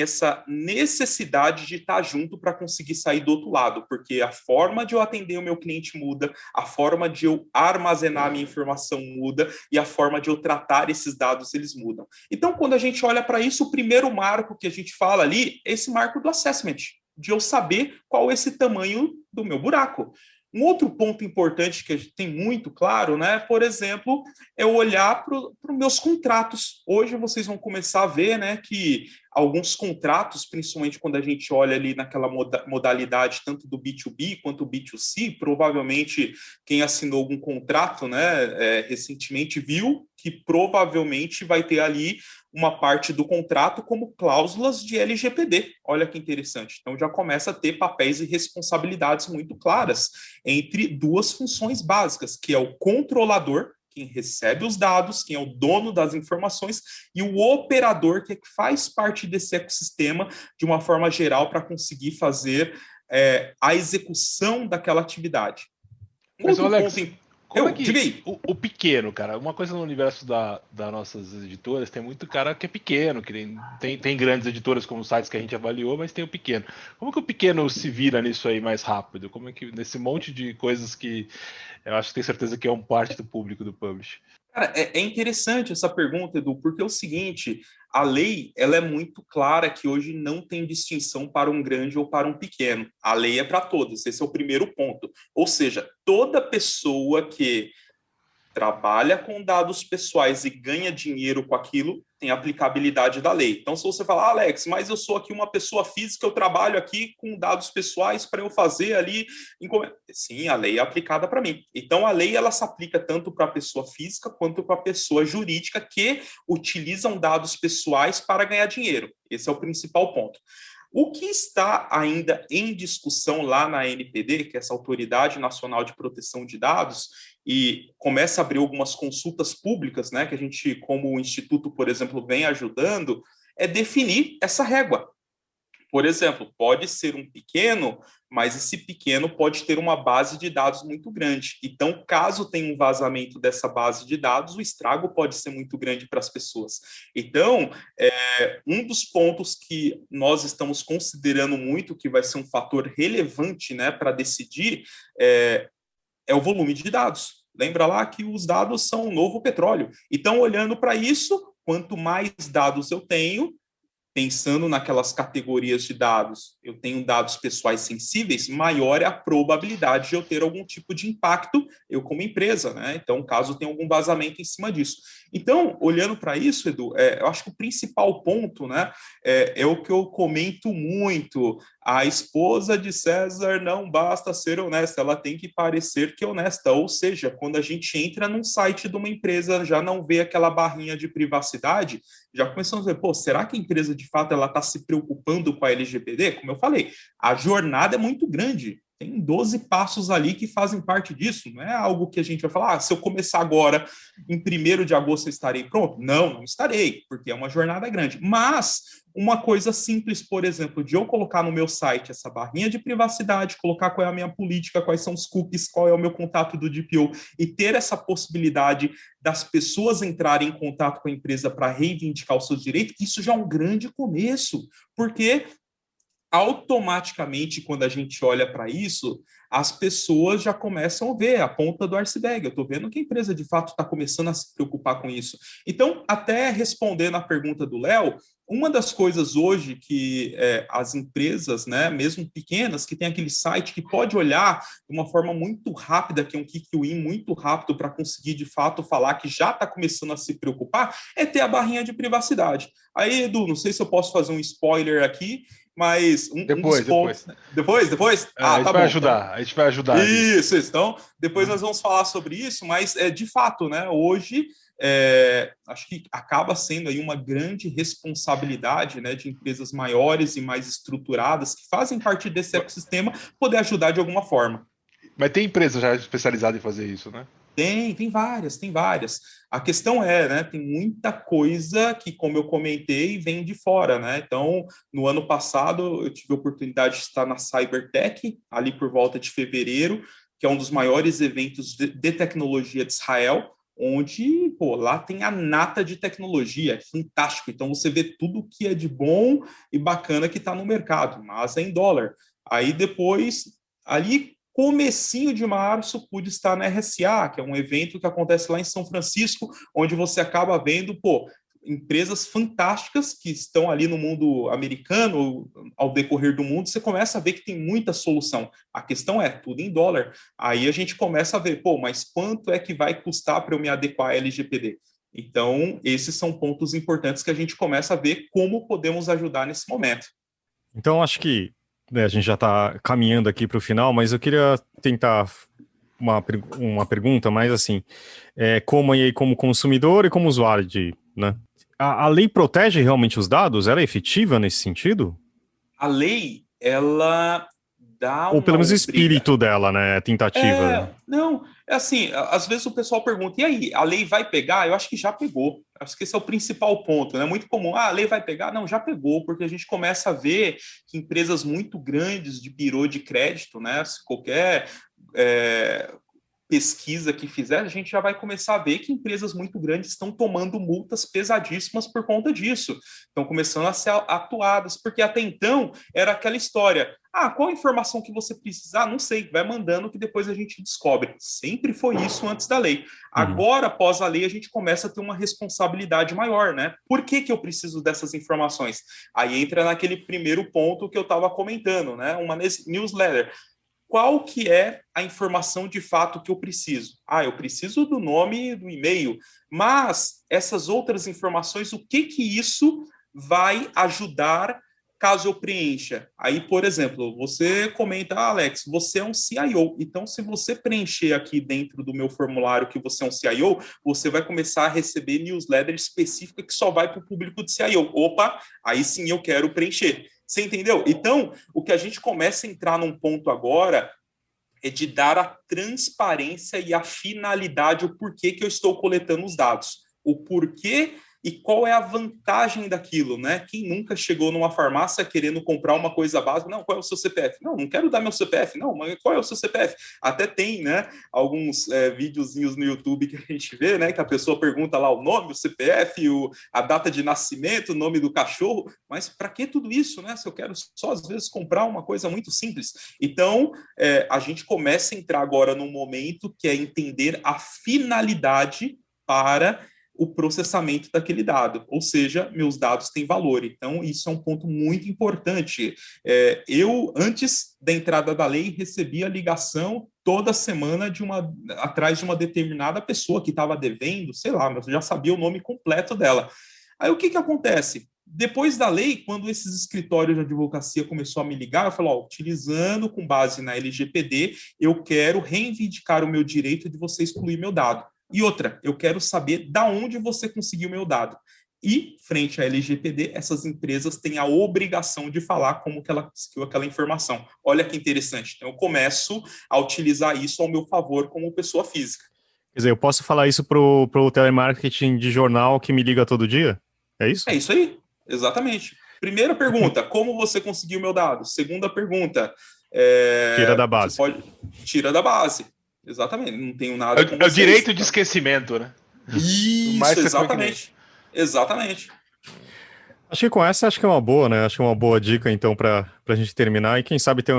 essa necessidade de estar junto para conseguir sair do outro lado, porque a forma de eu atender o meu cliente muda, a forma de eu armazenar a minha informação muda e a forma de eu tratar esses dados, eles mudam. Então, quando a gente olha para isso, o primeiro marco que a gente fala ali é esse marco do assessment, de eu saber qual é esse tamanho do meu buraco. Um outro ponto importante que a gente tem muito claro, né, por exemplo, é olhar para os meus contratos. Hoje vocês vão começar a ver, né, que alguns contratos, principalmente quando a gente olha ali naquela modalidade tanto do B2B quanto do B2C, provavelmente quem assinou algum contrato, né, recentemente viu que provavelmente vai ter ali uma parte do contrato como cláusulas de LGPD. Olha que interessante. Então já começa a ter papéis e responsabilidades muito claras entre duas funções básicas, que é o controlador, quem recebe os dados, quem é o dono das informações, e o operador, que faz parte desse ecossistema de uma forma geral para conseguir fazer a execução daquela atividade. Mas, Alex, como é que diga aí. O pequeno, cara, uma coisa no universo das nossas editoras, tem muito cara que é pequeno, que tem grandes editoras como sites que a gente avaliou, mas tem o pequeno. Como que o pequeno se vira nisso aí mais rápido? Como é que nesse monte de coisas que eu acho que tenho certeza que é parte do público do Publish? Cara, é interessante essa pergunta, Edu, porque é o seguinte, a lei ela é muito clara que hoje não tem distinção para um grande ou para um pequeno. A lei é para todos, esse é o primeiro ponto. Ou seja, toda pessoa que trabalha com dados pessoais e ganha dinheiro com aquilo, tem aplicabilidade da lei. Então, se você falar, Alex, mas eu sou aqui uma pessoa física, eu trabalho aqui com dados pessoais para eu fazer ali... Sim, a lei é aplicada para mim. Então, a lei ela se aplica tanto para a pessoa física quanto para a pessoa jurídica que utilizam dados pessoais para ganhar dinheiro. Esse é o principal ponto. O que está ainda em discussão lá na ANPD, que é essa Autoridade Nacional de Proteção de Dados, e começa a abrir algumas consultas públicas, né, que a gente, como o Instituto, por exemplo, vem ajudando, é definir essa régua. Por exemplo, pode ser um pequeno, mas esse pequeno pode ter uma base de dados muito grande. Então, caso tenha um vazamento dessa base de dados, o estrago pode ser muito grande para as pessoas. Então, um dos pontos que nós estamos considerando muito, que vai ser um fator relevante, né, para decidir, é o volume de dados. Lembra lá que os dados são o novo petróleo. Então, olhando para isso, quanto mais dados eu tenho, pensando naquelas categorias de dados, eu tenho dados pessoais sensíveis, maior é a probabilidade de eu ter algum tipo de impacto, eu como empresa, né? Então, caso tenha algum vazamento em cima disso. Então, olhando para isso, Edu, eu acho que o principal ponto, né, é o que eu comento muito. A esposa de César não basta ser honesta, ela tem que parecer que é honesta. Ou seja, quando a gente entra num site de uma empresa, já não vê aquela barrinha de privacidade, já começamos a ver, será que a empresa de fato ela está se preocupando com a LGPD? Como eu falei, a jornada é muito grande. Tem 12 passos ali que fazem parte disso. Não é algo que a gente vai falar, se eu começar agora, em 1º de agosto eu estarei pronto? Não estarei, porque é uma jornada grande. Mas uma coisa simples, por exemplo, de eu colocar no meu site essa barrinha de privacidade, colocar qual é a minha política, quais são os cookies, qual é o meu contato do DPO, e ter essa possibilidade das pessoas entrarem em contato com a empresa para reivindicar os seus direitos, isso já é um grande começo, porque automaticamente, quando a gente olha para isso, as pessoas já começam a ver a ponta do iceberg. Eu estou vendo que a empresa, de fato, está começando a se preocupar com isso. Então, até respondendo à pergunta do Léo, uma das coisas hoje que as empresas, né, mesmo pequenas, que tem aquele site que pode olhar de uma forma muito rápida, que é um kick-win muito rápido para conseguir, de fato, falar que já está começando a se preocupar, é ter a barrinha de privacidade. Aí, Edu, não sei se eu posso fazer um spoiler aqui, mas depois. Depois? A gente tá vai bom. Ajudar. A gente vai ajudar. Isso. Então, depois nós vamos falar sobre isso, mas, de fato, né, hoje, acho que acaba sendo aí uma grande responsabilidade, né, de empresas maiores e mais estruturadas que fazem parte desse ecossistema poder ajudar de alguma forma. Mas tem empresa já especializada em fazer isso, né? Tem várias. A questão né, tem muita coisa que, como eu comentei, vem de fora, né? Então, no ano passado, eu tive a oportunidade de estar na Cybertech, ali por volta de fevereiro, que é um dos maiores eventos de tecnologia de Israel, onde, lá tem a nata de tecnologia, é fantástico. Então, você vê tudo que é de bom e bacana que está no mercado, mas é em dólar. Aí, depois, ali comecinho de março, pude estar na RSA, que é um evento que acontece lá em São Francisco, onde você acaba vendo, empresas fantásticas que estão ali no mundo americano, ao decorrer do mundo, você começa a ver que tem muita solução. A questão é tudo em dólar. Aí a gente começa a ver, mas quanto é que vai custar para eu me adequar à LGPD? Então, esses são pontos importantes que a gente começa a ver como podemos ajudar nesse momento. Então, acho que a gente já está caminhando aqui para o final, mas eu queria tentar uma pergunta mais assim, como consumidor e como usuário né? A lei protege realmente os dados? Ela é efetiva nesse sentido? A lei, ela dá ou pelo menos o espírito dela, né? Tentativa. Não, é assim, às vezes o pessoal pergunta, e aí, a lei vai pegar? Eu acho que já pegou. Acho que esse é o principal ponto, né? Muito comum, a lei vai pegar? Não, já pegou, porque a gente começa a ver que empresas muito grandes de birô de crédito, né? Se qualquer pesquisa que fizer, a gente já vai começar a ver que empresas muito grandes estão tomando multas pesadíssimas por conta disso. Estão começando a ser atuadas, porque até então era aquela história, qual a informação que você precisar? Não sei, vai mandando que depois a gente descobre. Sempre foi isso antes da lei. Agora, após a lei, a gente começa a ter uma responsabilidade maior, né? Por que eu preciso dessas informações? Aí entra naquele primeiro ponto que eu estava comentando, né? Uma newsletter. Qual que é a informação de fato que eu preciso? Eu preciso do nome, do e-mail, mas essas outras informações, o que isso vai ajudar caso eu preencha? Aí, por exemplo, você comenta, Alex, você é um CIO, então se você preencher aqui dentro do meu formulário que você é um CIO, você vai começar a receber newsletter específica que só vai para o público de CIO. Opa, aí sim eu quero preencher. Você entendeu? Então, o que a gente começa a entrar num ponto agora é de dar a transparência e a finalidade, o porquê que eu estou coletando os dados. O porquê e qual é a vantagem daquilo, né? Quem nunca chegou numa farmácia querendo comprar uma coisa básica? Não, qual é o seu CPF? Não, não quero dar meu CPF. Não, mas qual é o seu CPF? Até tem, né, alguns videozinhos no YouTube que a gente vê, né, que a pessoa pergunta lá o nome, o CPF, a data de nascimento, o nome do cachorro, mas para que tudo isso, né? Se eu quero só, às vezes, comprar uma coisa muito simples. Então, a gente começa a entrar agora num momento que é entender a finalidade para o processamento daquele dado, ou seja, meus dados têm valor. Então, isso é um ponto muito importante. Eu, antes da entrada da lei, recebia ligação toda semana atrás de uma determinada pessoa que estava devendo, sei lá, mas eu já sabia o nome completo dela. Aí, o que acontece? Depois da lei, quando esses escritórios de advocacia começou a me ligar, eu falei, utilizando com base na LGPD, eu quero reivindicar o meu direito de você excluir meu dado. E outra, eu quero saber da onde você conseguiu o meu dado. E, frente à LGPD, essas empresas têm a obrigação de falar como que ela conseguiu aquela informação. Olha que interessante. Então, eu começo a utilizar isso ao meu favor como pessoa física. Quer dizer, eu posso falar isso pro telemarketing de jornal que me liga todo dia? É isso? É isso aí, exatamente. Primeira pergunta, como você conseguiu o meu dado? Segunda pergunta, tira da base. Tira da base. Exatamente, não tenho nada com vocês. É o direito de esquecimento, né? Isso, exatamente. Exatamente. Acho que com essa, acho que é uma boa, né? Acho que é uma boa dica, então, pra gente terminar. E quem sabe ter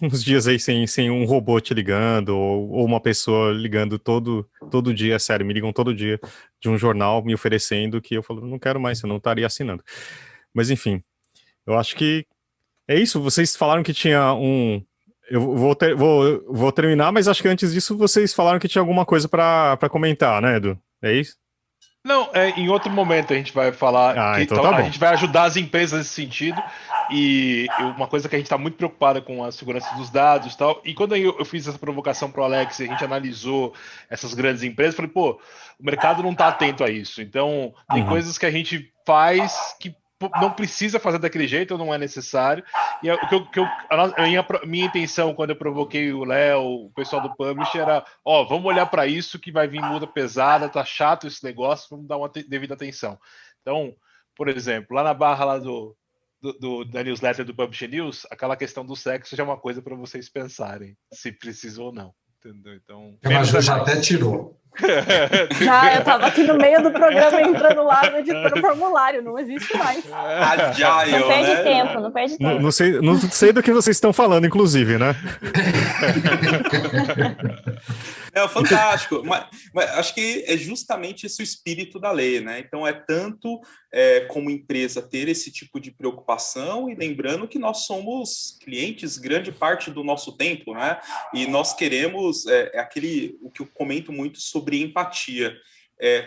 uns dias aí sem um robô te ligando, ou uma pessoa ligando todo dia, sério, me ligam todo dia de um jornal me oferecendo que eu falo, não quero mais, eu não estaria assinando. Mas, enfim, eu acho que é isso. Vocês falaram que tinha um... Eu vou terminar, mas acho que antes disso vocês falaram que tinha alguma coisa para comentar, né, Edu? É isso? Não, em outro momento a gente vai falar então tá bom. A gente vai ajudar as empresas nesse sentido, e uma coisa que a gente está muito preocupada com a segurança dos dados e tal, e quando eu fiz essa provocação para o Alex e a gente analisou essas grandes empresas, eu falei, o mercado não está atento a isso, então tem coisas que a gente faz que não precisa fazer daquele jeito, ou não é necessário. E a minha intenção, quando eu provoquei o Léo, o pessoal do Publish, era, vamos olhar para isso que vai vir multa pesada, tá chato esse negócio, vamos dar uma devida atenção. Então, por exemplo, lá na barra lá da newsletter do Publish News, aquela questão do sexo já é uma coisa para vocês pensarem, se precisa ou não. Entendeu? Então, a Maju já até tirou. Eu estava aqui no meio do programa entrando lá no editor do formulário, não existe mais. Agile, não perde tempo, não perde tempo. Não sei do que vocês estão falando, inclusive, né? É fantástico, mas acho que é justamente esse o espírito da lei, né? Então, é tanto como empresa ter esse tipo de preocupação, e lembrando que nós somos clientes grande parte do nosso tempo, né? E nós queremos, o que eu comento muito sobre empatia.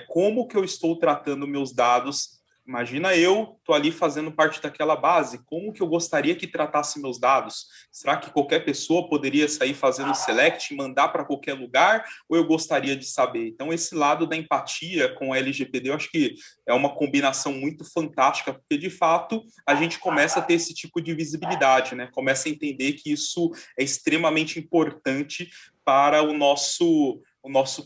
Como que eu estou tratando meus dados? Imagina eu estou ali fazendo parte daquela base, como que eu gostaria que tratasse meus dados? Será que qualquer pessoa poderia sair fazendo select e mandar para qualquer lugar? Ou eu gostaria de saber? Então, esse lado da empatia com a LGPD, eu acho que é uma combinação muito fantástica, porque, de fato, a gente começa a ter esse tipo de visibilidade, né? Começa a entender que isso é extremamente importante para o nosso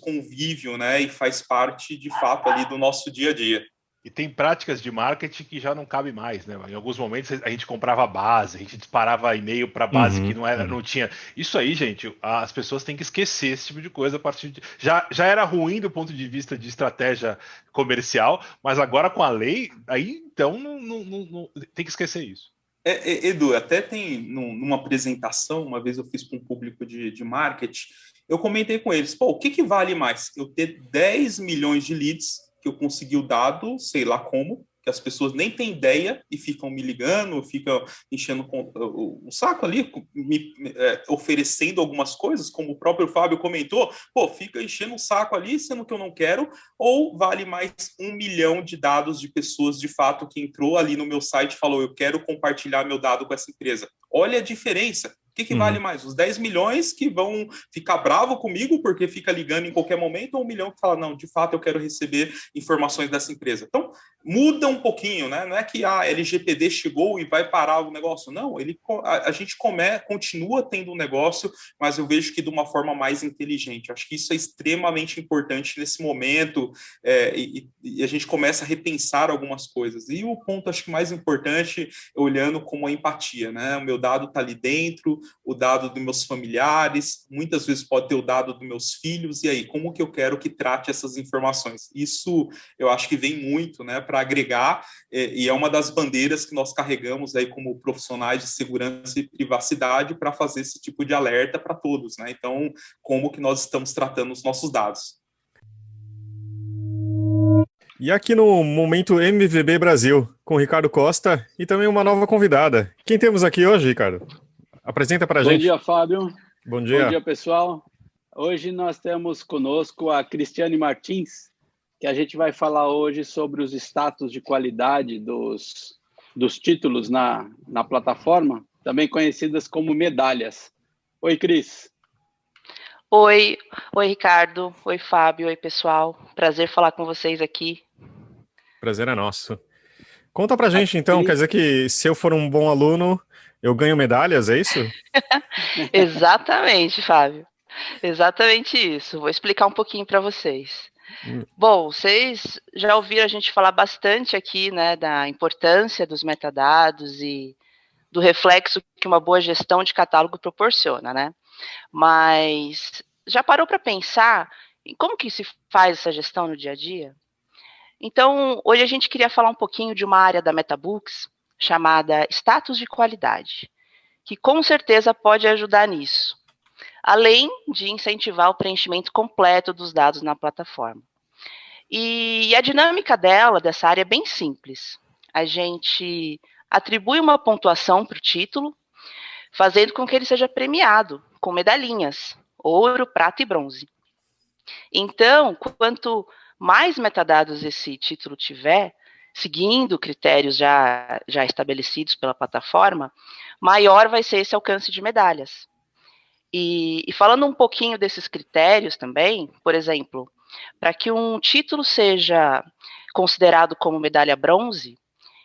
convívio, né? E faz parte, de fato, ali do nosso dia a dia. E tem práticas de marketing que já não cabe mais, né? Em alguns momentos a gente comprava base, a gente disparava e-mail para base que não tinha. Isso aí, gente, as pessoas têm que esquecer esse tipo de coisa a partir de. Já era ruim do ponto de vista de estratégia comercial, mas agora com a lei, aí então não tem que esquecer isso. Edu, até tem numa apresentação, uma vez eu fiz para um público de marketing, eu comentei com eles, o que vale mais? Eu ter 10 milhões de leads que eu consegui o dado, sei lá como, que as pessoas nem têm ideia e ficam me ligando, ficam enchendo o saco ali, me oferecendo algumas coisas, como o próprio Fábio comentou, fica enchendo o saco ali, sendo que eu não quero, ou vale mais 1 milhão de dados de pessoas, de fato, que entrou ali no meu site e falou, eu quero compartilhar meu dado com essa empresa. Olha a diferença. O que vale mais? Os 10 milhões que vão ficar bravo comigo porque fica ligando em qualquer momento, ou 1 milhão que fala, não, de fato eu quero receber informações dessa empresa. Então, muda um pouquinho, né? Não é que a LGPD chegou e vai parar o negócio. Não, a gente continua tendo um negócio, mas eu vejo que de uma forma mais inteligente. Eu acho que isso é extremamente importante nesse momento, e a gente começa a repensar algumas coisas. E o ponto, acho que mais importante, olhando como a empatia, né? O meu dado está ali dentro, o dado dos meus familiares, muitas vezes pode ter o dado dos meus filhos, e aí, como que eu quero que trate essas informações? Isso, eu acho que vem muito, né, para agregar, e é uma das bandeiras que nós carregamos aí como profissionais de segurança e privacidade para fazer esse tipo de alerta para todos, né? Então, como que nós estamos tratando os nossos dados? E aqui no Momento MVB Brasil, com o Ricardo Costa e também uma nova convidada. Quem temos aqui hoje, Ricardo? Apresenta para a gente. Bom dia, Fábio. Bom dia. Bom dia, pessoal. Hoje nós temos conosco a Cristiane Martins, que a gente vai falar hoje sobre os status de qualidade dos títulos na plataforma, também conhecidas como medalhas. Oi, Cris. Oi, Ricardo. Oi, Fábio. Oi, pessoal. Prazer falar com vocês aqui. Prazer é nosso. Conta pra gente, então, quer dizer que se eu for um bom aluno, eu ganho medalhas, é isso? Exatamente, Fábio. Exatamente isso. Vou explicar um pouquinho para vocês. Bom, vocês já ouviram a gente falar bastante aqui, né, da importância dos metadados e do reflexo que uma boa gestão de catálogo proporciona, né? Mas já parou para pensar em como que se faz essa gestão no dia a dia? Então, hoje a gente queria falar um pouquinho de uma área da MetaBooks chamada status de qualidade, que com certeza pode ajudar nisso, além de incentivar o preenchimento completo dos dados na plataforma. E a dinâmica dessa área é bem simples. A gente atribui uma pontuação para o título, fazendo com que ele seja premiado com medalhinhas, ouro, prata e bronze. Então, quanto mais metadados esse título tiver, seguindo critérios já estabelecidos pela plataforma, maior vai ser esse alcance de medalhas. E falando um pouquinho desses critérios também, por exemplo, para que um título seja considerado como medalha bronze,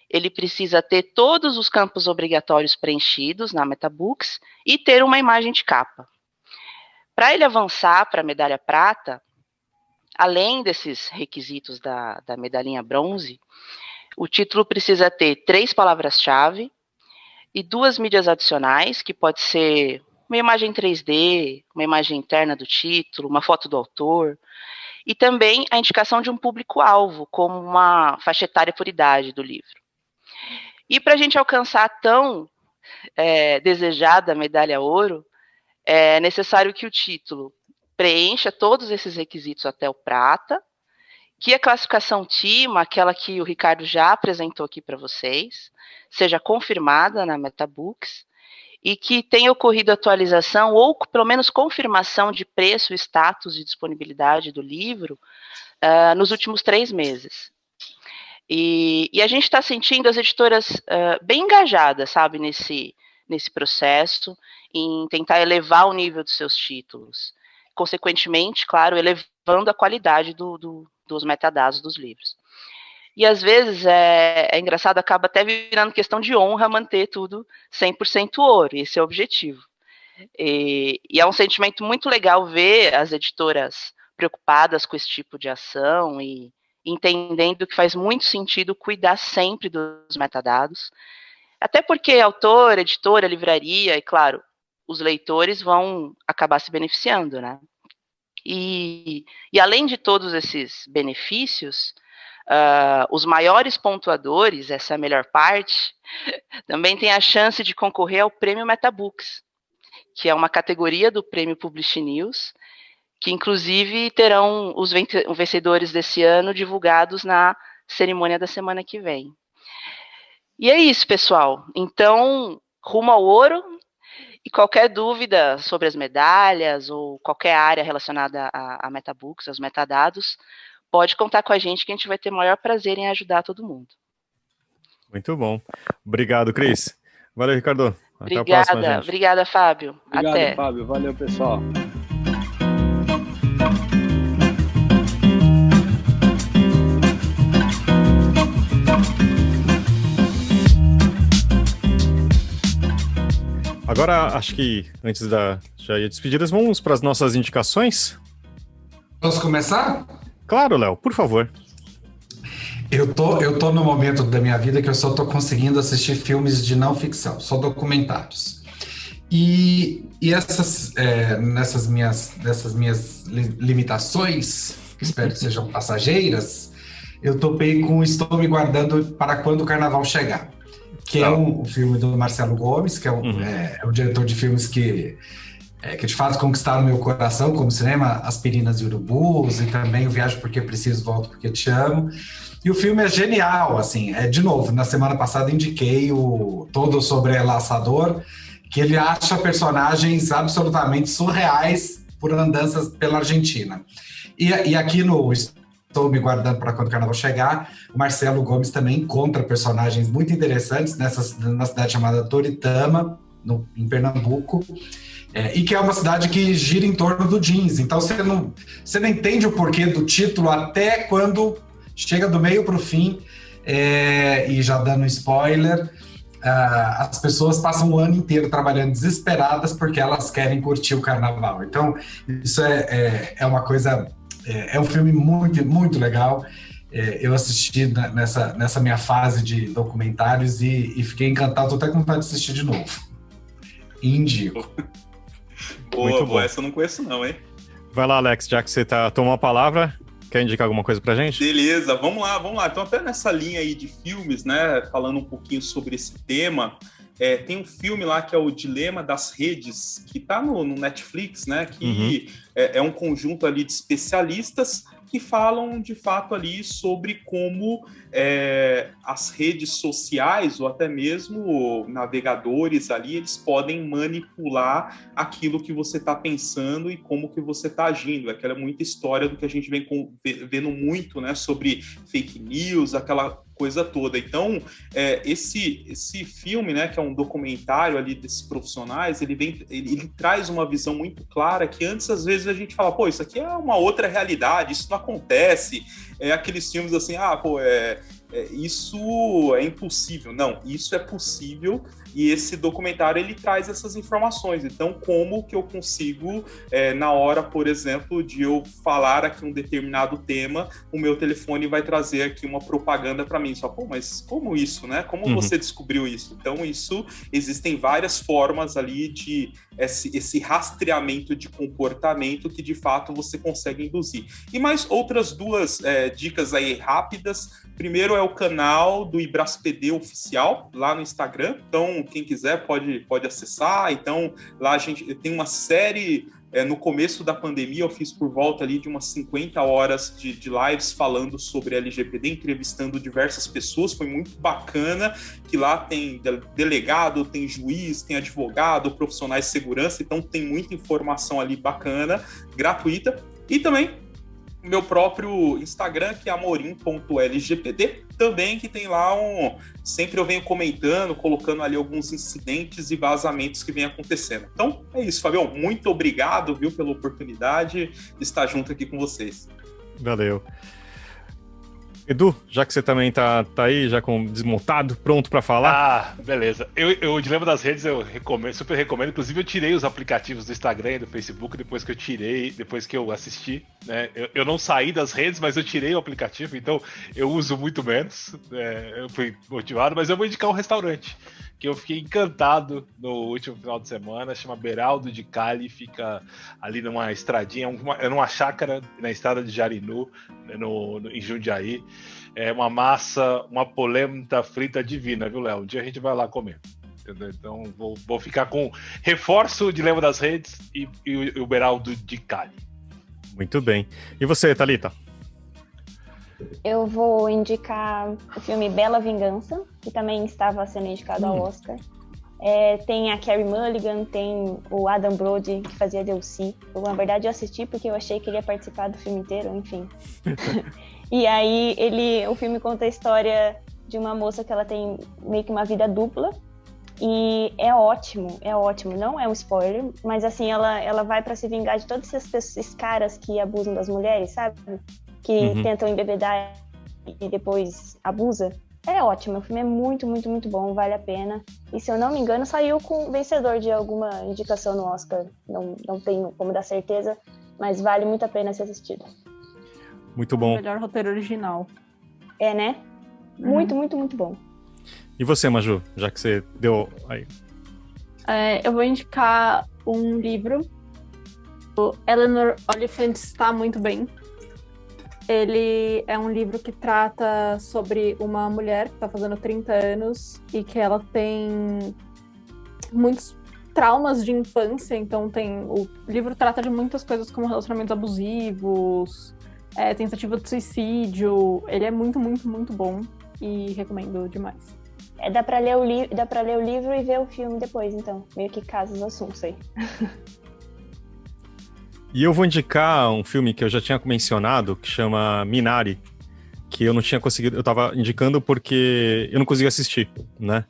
ele precisa ter todos os campos obrigatórios preenchidos na MetaBooks e ter uma imagem de capa. Para ele avançar para a medalha prata, além desses requisitos da medalhinha bronze, o título precisa ter 3 palavras-chave e 2 mídias adicionais, que pode ser uma imagem 3D, uma imagem interna do título, uma foto do autor, e também a indicação de um público-alvo, como uma faixa etária por idade do livro. E para a gente alcançar a tão desejada medalha ouro, é necessário que o título preencha todos esses requisitos até o prata, que a classificação TIMA, aquela que o Ricardo já apresentou aqui para vocês, seja confirmada na MetaBooks e que tenha ocorrido atualização ou pelo menos confirmação de preço, status e disponibilidade do livro nos últimos 3 meses. E a gente está sentindo as editoras bem engajadas, sabe, nesse processo, em tentar elevar o nível dos seus títulos. Consequentemente, claro, elevando a qualidade dos metadados dos livros. E às vezes é engraçado, acaba até virando questão de honra manter tudo 100% ouro, esse é o objetivo. E é um sentimento muito legal ver as editoras preocupadas com esse tipo de ação e entendendo que faz muito sentido cuidar sempre dos metadados, até porque autor, editora, livraria e, claro, os leitores vão acabar se beneficiando, né? E além de todos esses benefícios, os maiores pontuadores, essa é a melhor parte, também tem a chance de concorrer ao Prêmio MetaBooks, que é uma categoria do Prêmio Publish News, que inclusive terão os vencedores desse ano divulgados na cerimônia da semana que vem. E é isso, pessoal. Então, rumo ao ouro. E qualquer dúvida sobre as medalhas ou qualquer área relacionada a MetaBooks, aos metadados, pode contar com a gente que a gente vai ter o maior prazer em ajudar todo mundo. Muito bom. Obrigado, Cris. Valeu, Ricardo. Até a Obrigada, próxima, gente. obrigada, Fábio. Obrigado, Até. Fábio. Valeu, pessoal. Agora, acho que antes da despedidas, vamos para as nossas indicações? Posso começar? Claro, Léo, por favor. Eu tô no momento da minha vida que eu só tô conseguindo assistir filmes de não ficção, só documentários. E nessas minhas limitações, que espero que sejam passageiras, eu topei com Estou Me Guardando para Quando o Carnaval Chegar, que é um filme do Marcelo Gomes, que é o diretor de filmes que de fato conquistaram meu coração, como cinema, Aspirinas e Urubus, e também o Viajo Porque Preciso, Volto Porque Te Amo. E o filme é genial, assim, de novo, na semana passada indiquei o Todo Sobre Laçador, que ele acha personagens absolutamente surreais por andanças pela Argentina. E aqui no Estou Me Guardando para Quando o Carnaval Chegar, o Marcelo Gomes também encontra personagens muito interessantes na cidade chamada Toritama, em Pernambuco, e que é uma cidade que gira em torno do jeans. Então você não entende o porquê do título até quando chega do meio para o fim, e já dando spoiler, as pessoas passam o ano inteiro trabalhando desesperadas porque elas querem curtir o carnaval. Então, isso é uma coisa, é um filme muito, muito legal. Eu assisti nessa minha fase de documentários e fiquei encantado, estou até com vontade de assistir de novo. E indico. Boa, essa eu não conheço não, hein? Vai lá, Alex, já que você tomou a palavra, quer indicar alguma coisa pra gente? Beleza, vamos lá. Então, até nessa linha aí de filmes, né, falando um pouquinho sobre esse tema, tem um filme lá que é o Dilema das Redes, que tá no Netflix, né, que é um conjunto ali de especialistas que falam, de fato, ali sobre como as redes sociais, ou até mesmo navegadores ali, eles podem manipular aquilo que você está pensando e como que você está agindo. Aquela muita história do que a gente vem vendo muito, né, sobre fake news, aquela coisa toda. Então, esse filme, né, que é um documentário ali desses profissionais, ele traz uma visão muito clara que antes, às vezes, a gente fala, pô, isso aqui é uma outra realidade, isso não acontece. Aqueles filmes assim, isso é impossível. Não, isso é possível, e esse documentário ele traz essas informações. Então, como que eu consigo, na hora, por exemplo, de eu falar aqui um determinado tema, o meu telefone vai trazer aqui uma propaganda para mim. Só, pô, mas como isso, né? Como você descobriu isso? Então, existem várias formas ali de esse rastreamento de comportamento que, de fato, você consegue induzir. E mais outras duas dicas aí rápidas. Primeiro é o canal do Ibraspd Oficial, lá no Instagram. Então, quem quiser pode acessar. Então, lá a gente tem uma série... no começo da pandemia, eu fiz por volta ali de umas 50 horas de lives falando sobre LGPD, entrevistando diversas pessoas. Foi muito bacana, que lá tem delegado, tem juiz, tem advogado, profissionais de segurança. Então, tem muita informação ali bacana, gratuita. E também meu próprio Instagram, que é amorim.lgpd, também, que tem lá sempre eu venho comentando, colocando ali alguns incidentes e vazamentos que vem acontecendo. Então, é isso, Fabião. Muito obrigado, viu, pela oportunidade de estar junto aqui com vocês. Valeu. Edu, já que você também tá aí, já desmontado, pronto para falar. Beleza. O Dilema das Redes eu super recomendo. Inclusive, eu tirei os aplicativos do Instagram e do Facebook depois que eu assisti, né? Eu não saí das redes, mas eu tirei o aplicativo, então eu uso muito menos. Eu fui motivado, mas eu vou indicar um restaurante que eu fiquei encantado no último final de semana, chama Beraldo de Cali, fica ali numa estradinha, numa chácara na estrada de Jarinu, em Jundiaí. É uma massa, uma polenta frita divina, viu, Léo? Um dia a gente vai lá comer. Entendeu? Então vou ficar com reforço o Dilema das Redes e o Beraldo de Cali. Muito bem. E você, Thalita? Eu vou indicar o filme Bela Vingança, que também estava sendo indicado ao Oscar. Tem a Carey Mulligan, tem o Adam Brody, que fazia Delcy. Na verdade, eu assisti porque eu achei que ele ia participar do filme inteiro, enfim. E aí, o filme conta a história de uma moça que ela tem meio que uma vida dupla. E é ótimo. Não é um spoiler, mas assim, ela vai para se vingar de todos esses caras que abusam das mulheres, sabe? Que tentam embebedar e depois abusa. É ótimo, o filme é muito, muito, muito bom, vale a pena. E se eu não me engano, saiu com vencedor de alguma indicação no Oscar. Não tenho como dar certeza, mas vale muito a pena ser assistido. Muito bom. O melhor roteiro original. É, né? Muito, muito, muito bom. E você, Maju, já que você deu aí? Eu vou indicar um livro. O Eleanor Oliphant está muito bem. Ele é um livro que trata sobre uma mulher que está fazendo 30 anos e que ela tem muitos traumas de infância. Então o livro trata de muitas coisas como relacionamentos abusivos, tentativa de suicídio. Ele é muito, muito, muito bom e recomendo demais. Dá pra ler o livro e ver o filme depois, então. Meio que casa os assuntos aí. E eu vou indicar um filme que eu já tinha mencionado, que chama Minari, que eu não tinha conseguido, eu tava indicando porque eu não consegui assistir, né?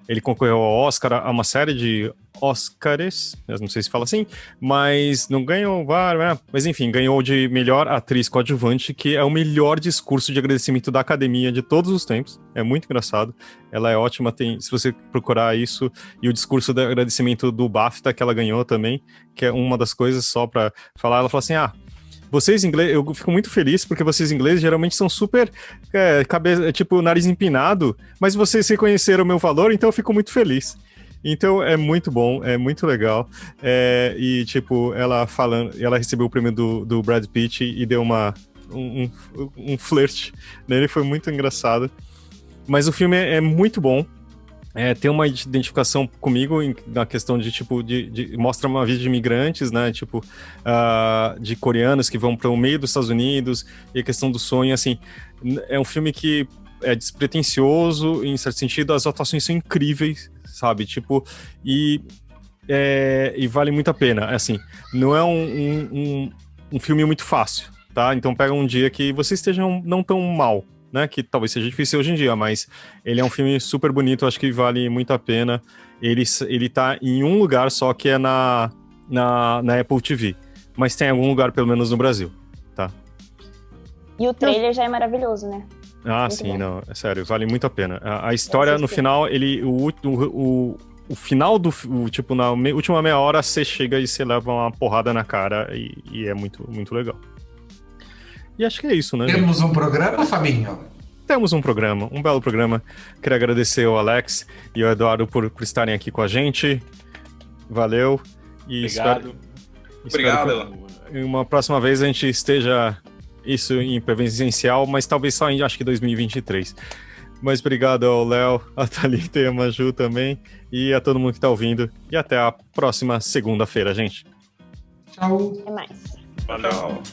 Ele concorreu ao Oscar, a uma série de Oscars, eu não sei se fala assim, mas não ganhou vários, né? Mas enfim, ganhou de melhor atriz coadjuvante, que é o melhor discurso de agradecimento da academia de todos os tempos. É muito engraçado, ela é ótima, se você procurar isso, e o discurso de agradecimento do BAFTA que ela ganhou também, que é uma das coisas só pra falar, ela fala assim, vocês ingleses, eu fico muito feliz porque vocês ingleses geralmente são super tipo nariz empinado, mas vocês reconheceram o meu valor, então eu fico muito feliz. Então é muito bom, é muito legal. E tipo, ela recebeu o prêmio do Brad Pitt e deu um flerte nele, foi muito engraçado. Mas o filme é muito bom. Tem uma identificação comigo na questão de, tipo, mostra uma vida de imigrantes, né, tipo, de coreanos que vão para o meio dos Estados Unidos, e a questão do sonho, assim, é um filme que é despretensioso, em certo sentido, as atuações são incríveis, sabe, tipo, e vale muito a pena, assim, não é um filme muito fácil, tá, então pega um dia que você esteja não tão mal, né, que talvez seja difícil hoje em dia, mas ele é um filme super bonito, acho que vale muito a pena. Ele tá em um lugar só, que é na Apple TV, mas tem algum lugar pelo menos no Brasil, tá? E o trailer já é maravilhoso, né? Muito sim, bom. Não, é sério, vale muito a pena. A história, no final, o final tipo, na última meia hora, você chega e você leva uma porrada na cara, e é muito, muito legal. E acho que é isso, né? Temos um programa, Fabinho? Temos um programa, um belo programa. Queria agradecer ao Alex e ao Eduardo por estarem aqui com a gente. Valeu. E obrigado. Obrigado. Que uma próxima vez a gente esteja isso em presencial, mas talvez só em, acho que 2023. Mas obrigado ao Léo, a Thalita e a Maju também, e a todo mundo que está ouvindo. E até a próxima segunda-feira, gente. Tchau. Até mais. Tchau.